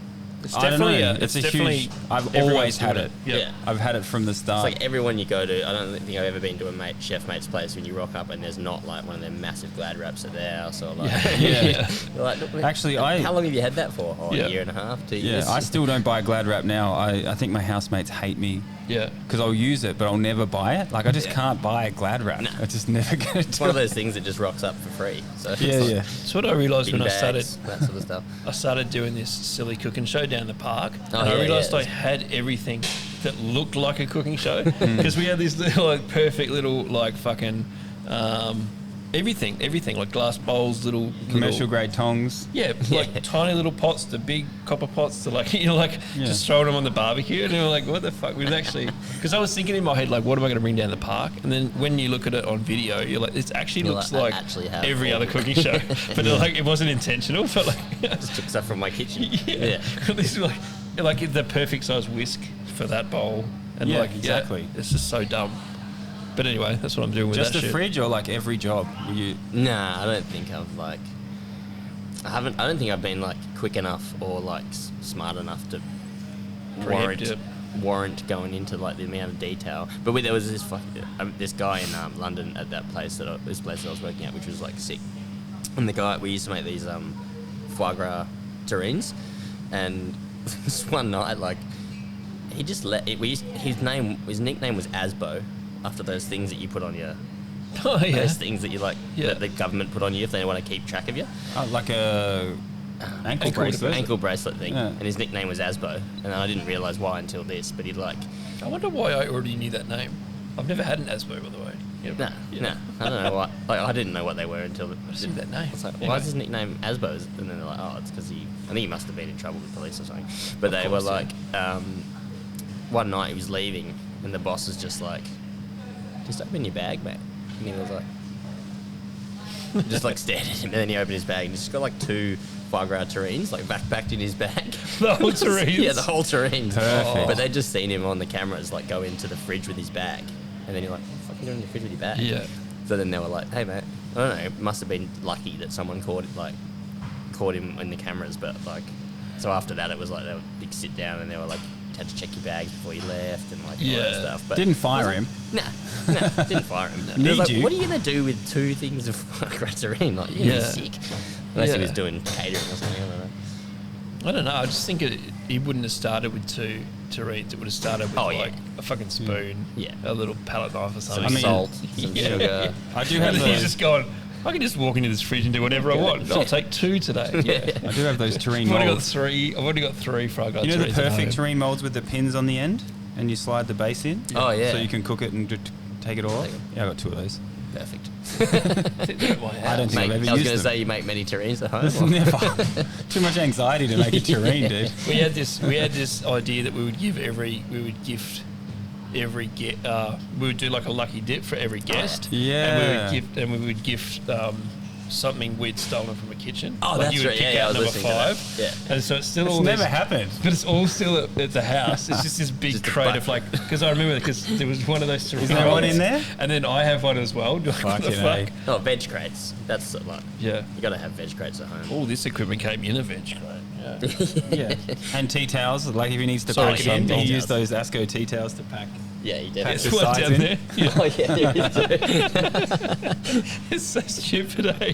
It's I don't know. It's It's a definitely. huge. I've everyone's always had doing it. Yeah. Yeah. I've had it from the It's start. like everyone you go to. I don't think I've ever been to a chef mate's place when you rock up and there's not like one of them massive glad wraps at their house or like. Yeah. You're like, "Look, Actually, how long have you had that for? Oh, Yeah. a year and a half, 2 yeah, years. I still don't buy Glad Wrap now. I think my housemates hate me Yeah. because I'll use it, but I'll never buy it. Like I just Yeah. can't buy a Glad Wrap. No. I just never get it. It's one of those things that just rocks up for free. So Yeah, it's like yeah. That's what I realised bin when I started. bags, that sort of stuff. I started doing this silly cooking show down the park, Oh, and I yeah, realised yeah. I had everything that looked like a cooking show because we had this little, like, perfect little like fucking everything like glass bowls, little Commercial grade tongs. Yeah, like tiny little pots, the big copper pots, to like Yeah. just throwing them on the barbecue, and they were like, "What the fuck?" We'd actually, because I was thinking in my head like, "What am I going to bring down the park?" And then when you look at it on video, you're like, "It actually You're looks like, I like actually have every all other of cooking show," but like it wasn't intentional. But like, Just took stuff from my kitchen. yeah, this is like the perfect size whisk for that bowl, and Yeah, like exactly. it's just so dumb. But anyway, that's what I'm doing with Just that a shit. fridge or like every job? You Nah, I don't think I've like. I don't think I've been like quick enough or like smart enough to warrant Preempt it. warrant going into like the amount of detail. But there was this guy in London at that place this place that I was working at, which was like sick. And the guy, we used to make these foie gras terrines, and this one night like he just let it. His nickname was Asbo, after those things that you put on your. Oh yeah, Those things that you like Yeah. that the government put on you if they want to keep track of you. like a ankle bracelet. Ankle bracelet thing. Yeah. And his nickname was Asbo. And I didn't realise why until this, but he'd like, I wonder why I already knew that name. I've never had an Asbo, by the way. nah, I don't know what. Like, I didn't know what they were until. I just knew that name. It's like, Anyway. why is his nickname Asbo? And then they're like, oh, it's because I think he must have been in trouble with police or something. But they were course, like, one night he was leaving, and the boss was just like, just open your bag, mate. And he was like, just like stared at him, and then he opened his bag, and he's just got like 2 foie gras terrines, like backpacked in his bag. The whole terrines? Yeah, the whole terrines. Perfect. But they'd just seen him on the cameras, like go into the fridge with his bag, and then you're like, what the fuck are you doing in the fridge with your bag? Yeah. So then they were like, hey mate, I don't know, it must have been lucky that someone caught him in the cameras, but like, so after that it was like they would big sit down, and they were like, had to check your bags before you left and like all that Yeah. stuff. But Didn't fire him. Nah, didn't fire him. Need It was like, you. what are you gonna do with 2 things of terrine? Like, you're gonna Yeah. be sick. Unless he Yeah. was doing catering or something. I don't know. I don't know. I just think he wouldn't have started with 2 terrines. It would have started with Oh, yeah. like a fucking spoon, Yeah. a little palette knife or something. I mean- Salt, some Yeah. sugar. I do And have then he's those. just going, I can just walk into this fridge and do whatever I want. I'll take 2 today. Yeah. I do have those terrine I've already got molds. 3. I've already got 3 fried You know the terrines at perfect home. terrine molds with the pins on the end, and you slide the base in. Oh, yeah. So you can cook it and take it all off. Take it. Yeah, I got 2 of those. Perfect. I think they're at my house. I don't think Mate, I've ever I was used going to them. say you make many terrines at home. There's or- never too much anxiety to make a terrine, dude. We had this idea that we would gift we would do like a lucky dip for every guest. Yeah. And we would gift something we'd stolen from a kitchen. Oh, Like that's you would right. pick Yeah, I out was number listening to that. 5. Yeah. And so it's still It's all never this- happened. But it's all still at the house. It's just this big Just a crate bucket. of like, because I remember because there was one of those. Is there one in there? And then I have one as well. Like, what the Fucking fuck? A. Oh, veg crates. That's like, Yeah. you got to have veg crates at home. All this equipment came in a veg crate. Yeah. Yeah. And tea towels. Like if he needs to Sorry, pack it some in, tea he use towels. those Asco tea towels to pack. Yeah, you There's definitely. the one sides down in. there. Yeah. Oh, yeah, there is too. It's so stupid, eh?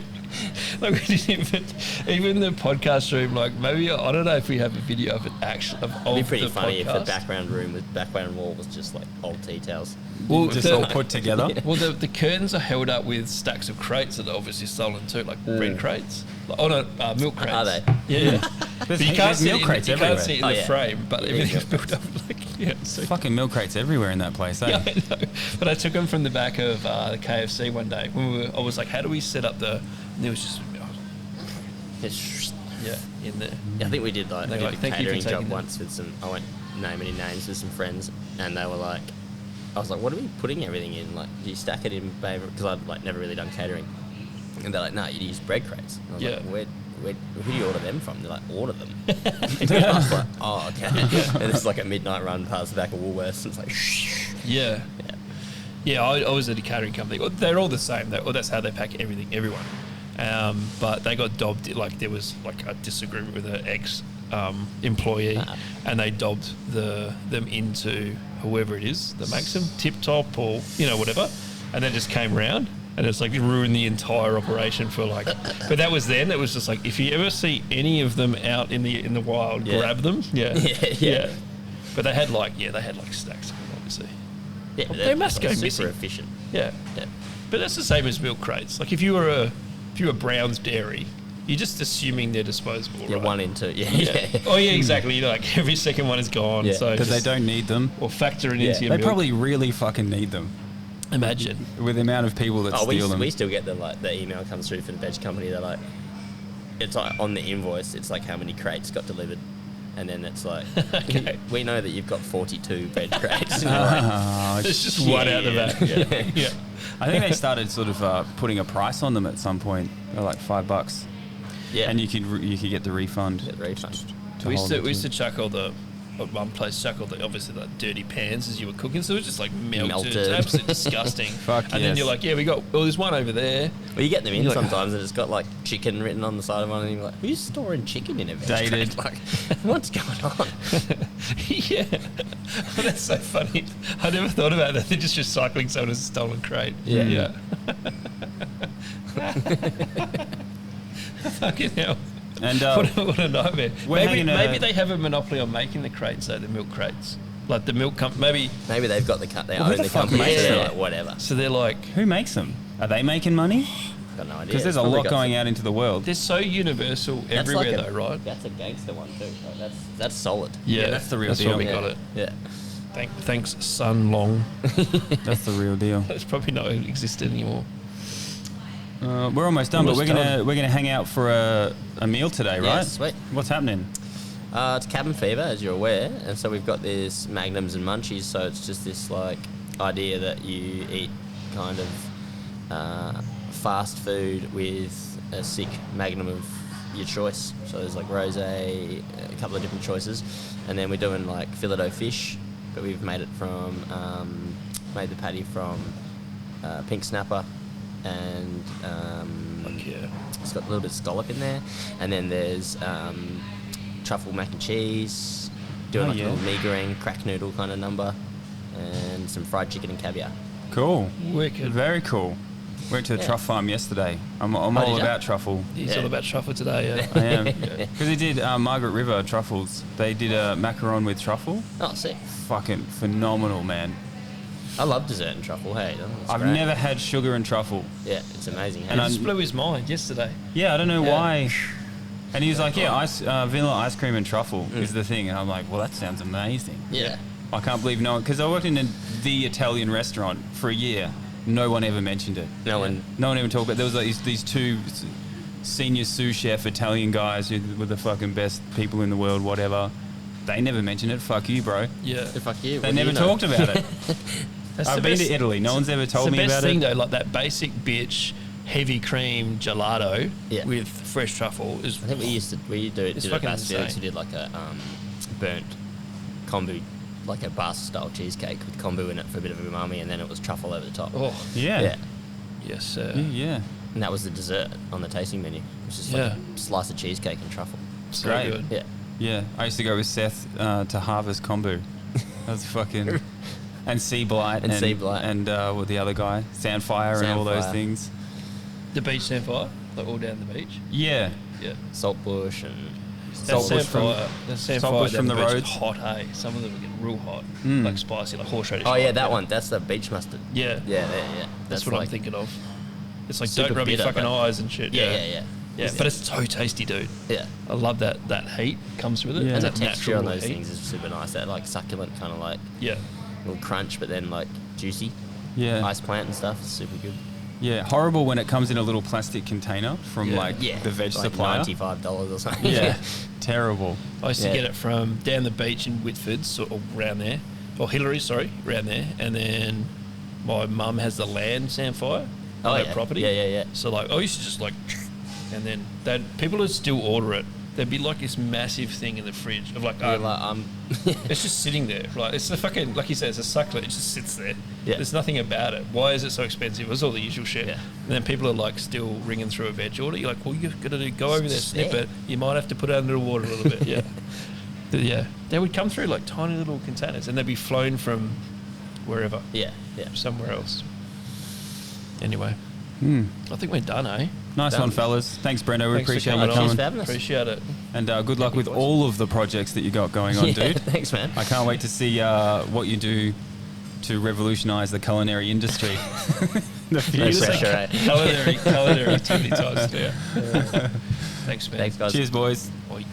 Like we didn't even the podcast room. Like maybe I don't know if we have a video of it actually. It'd be pretty the funny podcast. if the background room with background wall was just like old tea towels. Well, Just all put together. Well, the curtains are held up with stacks of crates that are obviously stolen too, like bread crates. Like, milk crates. Are they? Yeah. But you can't see milk it crates you everywhere. can't see it in Oh, the yeah. frame, but Yeah, everything's milk built up like so. Fucking milk crates everywhere in that place, eh? Yeah, I know. But I took them from the back of the KFC one day when I was like, "How do we set up the?" And there was just in there. Yeah, I think we did like They're a like, "Thank you for catering taking job them." once with some. I won't name any names with some friends, and they were like, I was like, "What are we putting everything in? Like, do you stack it in paper?" Because I'd like never really done catering, and they're like, "No, you use bread crates." And I was Yeah. like, who do you order them from? They're like, "Order them." I was like, "Oh, okay." And it's like a midnight run past the back of Woolworths. And it's like, Yeah. Yeah, I was at a catering company. Well, they're all the same. That's how they pack everyone. But they got dobbed. Like there was like a disagreement with an ex-employee, and they dobbed them into whoever it is that makes them, Tip Top or whatever, and then just came round. And it's like ruined the entire operation for like, but that was then. It was just like if you ever see any of them out in the wild, grab them. Yeah. Yeah. But they had like stacks of them, obviously. yeah, They must go super missing. efficient. Yeah. But that's the same as milk crates. Like if you were Brown's Dairy, you're just assuming they're disposable. Yeah, right? 1 in 2. Yeah. Oh yeah, exactly. Like every second one is gone. Yeah. So Because they just- don't need them. or factor it Yeah. into your They milk. probably really fucking need them. Imagine. With the amount of people that Oh, steal them. we still get the email comes through for the veg company. They're like, it's like on the invoice. It's like how many crates got delivered, and then it's like, Okay. we know that you've got 42 veg crates. And we're like, Oh, There's just one out the back. Yeah. Yeah. I think they started sort of putting a price on them at some point. They're like $5, yeah, and you could get the refund. get the refund. We used hold to it to. chuck all the at one place chuck all the obviously the dirty pans as you were cooking, so it was just like melted. Melted. Absolutely disgusting. Fuck and then yes. you're like, yeah, there's one over there. Well, you get them in You're like, sometimes, and it's got like chicken written on the side of one, and you're like, who's storing chicken in a veg Dated. crate? Like, what's going on? Yeah, well, that's so funny. I never thought about that. They're just recycling someone else's stolen crate. Yeah. Fucking hell. And What a nightmare. we're Maybe they have a monopoly on making the crates, though, the milk crates. Like the milk maybe. Maybe they've got they Well, who own the the fuck company, makes so they're it? like, whatever. So they're like, who makes them? Are they making money? Got no idea. Because there's a Probably lot got going some- out into the world. they're so universal That's everywhere, like though, right? That's a gangster one too. Like, that's solid. Yeah, that's the real that's deal. why we yeah. got it. Yeah. Thanks, Sun Long. That's the real deal. It's probably not exist anymore. We're almost done, Almost but done. we're gonna hang out for a meal today, right? Yeah, sweet. What's happening? It's cabin fever, as you're aware, and so we've got this magnums and munchies. So it's just this like idea that you eat kind of fast food with a sick magnum of your choice. So there's like rosé, a couple of different choices, and then we're doing like filet fish, but we've made it from made the patty from pink snapper, and Fuck yeah. it's got a little bit of scallop in there, and then there's truffle mac and cheese, doing Oh, like yeah. a little mee goreng crack noodle kind of number, and some fried chicken and caviar. Cool. Wicked. Very cool. Went to the Yeah. truffle farm yesterday. I'm Oh, all did ya? about truffle. He's Yeah. all about truffle today, yeah. I am. Because they did Margaret River truffles. They did a macaron with truffle. Oh, sick. Fucking phenomenal, man. I love dessert and truffle. Hey, that's I've great. never had sugar and truffle. Yeah, it's amazing. And It Hey? just blew his mind yesterday. Yeah, I don't know Yeah. why. And he was like, yeah, vanilla ice cream and truffle is the thing. And I'm like, well, that sounds amazing. Yeah. I can't believe no one, because I worked in the Italian restaurant for a year. No one ever mentioned it. No one. No one even talked about it. There was like these two senior sous chef Italian guys who were the fucking best people in the world, whatever. They never mentioned it. Fuck you, bro. Yeah. Fuck you. They what do never you know? talked about it. That's I've the been best- to Italy. No one's ever told it's me the best about thing it. though, like that basic bitch heavy cream gelato Yeah. with fresh truffle is. I think we did It's it at fucking Bass Felix. insane. We did like a burnt kombu, like a Bass style cheesecake with kombu in it for a bit of umami, and then it was truffle over the top. Oh Yeah. Yeah. yes, sir. Yeah. And that was the dessert on the tasting menu, which is like Yeah. a slice of cheesecake and truffle. So Great. good. Yeah. Yeah. I used to go with Seth to Harvest Kombu. That's fucking... And Sea Blight. And Sea Blight. And what the other guy? Sandfire and all those Sandfire. things. The beach sandfire. like all down the beach. Yeah. Yeah. Saltbush and Saltbush Saltbush from the beach is roads. hot, hey. Some of them are getting real hot, Mm. like spicy, like horseradish. oh yeah, hot, that one. That's the beach mustard. Yeah, Yeah. that's what I'm thinking of. It's like super don't rub your bitter, fucking but- eyes and shit. Yeah. Yeah, but it's so tasty, dude. Yeah. I love that heat comes with it. Yeah. And the that texture on natural those heat. things is super nice. That like succulent kind of like Yeah, little crunch, but then like juicy. Yeah. Ice plant and stuff. It's super good. Yeah. Horrible when it comes in a little plastic container from Yeah. like the veg like supplier. $95 or something. Yeah. Terrible. I used to Yeah. get it from down the beach in Whitford, sort of around there, or Hillary, sorry, around there. And then my mum has the land samphire Oh, on her yeah. property. Yeah. So like, I used to just like, and then people would still order it. There'd be like this massive thing in the fridge of like, You're like, it's just sitting there. Like it's the fucking, like you said, it's a succulent. It just sits there. Yeah. There's nothing about it. Why is it so expensive? It's all the usual shit. Yeah. And then people are like still ringing through a veg order. You're like, well, you've got to go over there, It's snip there. it. You might have to put it under the water a little bit. Yeah. But yeah. They would come through like tiny little containers and they'd be flown from wherever, yeah. somewhere else. Anyway, Hmm. I think we're done, eh? Nice Done. one, fellas. Thanks, Brendo. We Thanks for appreciate you coming on. coming. Cheers for having us. Appreciate it. And good luck with boys. all of the projects that you got going on, Yeah, dude. thanks, man. I can't wait to see what you do to revolutionise the culinary industry. The No future. pressure, eh? Culinary too many times. Yeah. Thanks, man. Thanks, guys. Cheers, boys. Bye.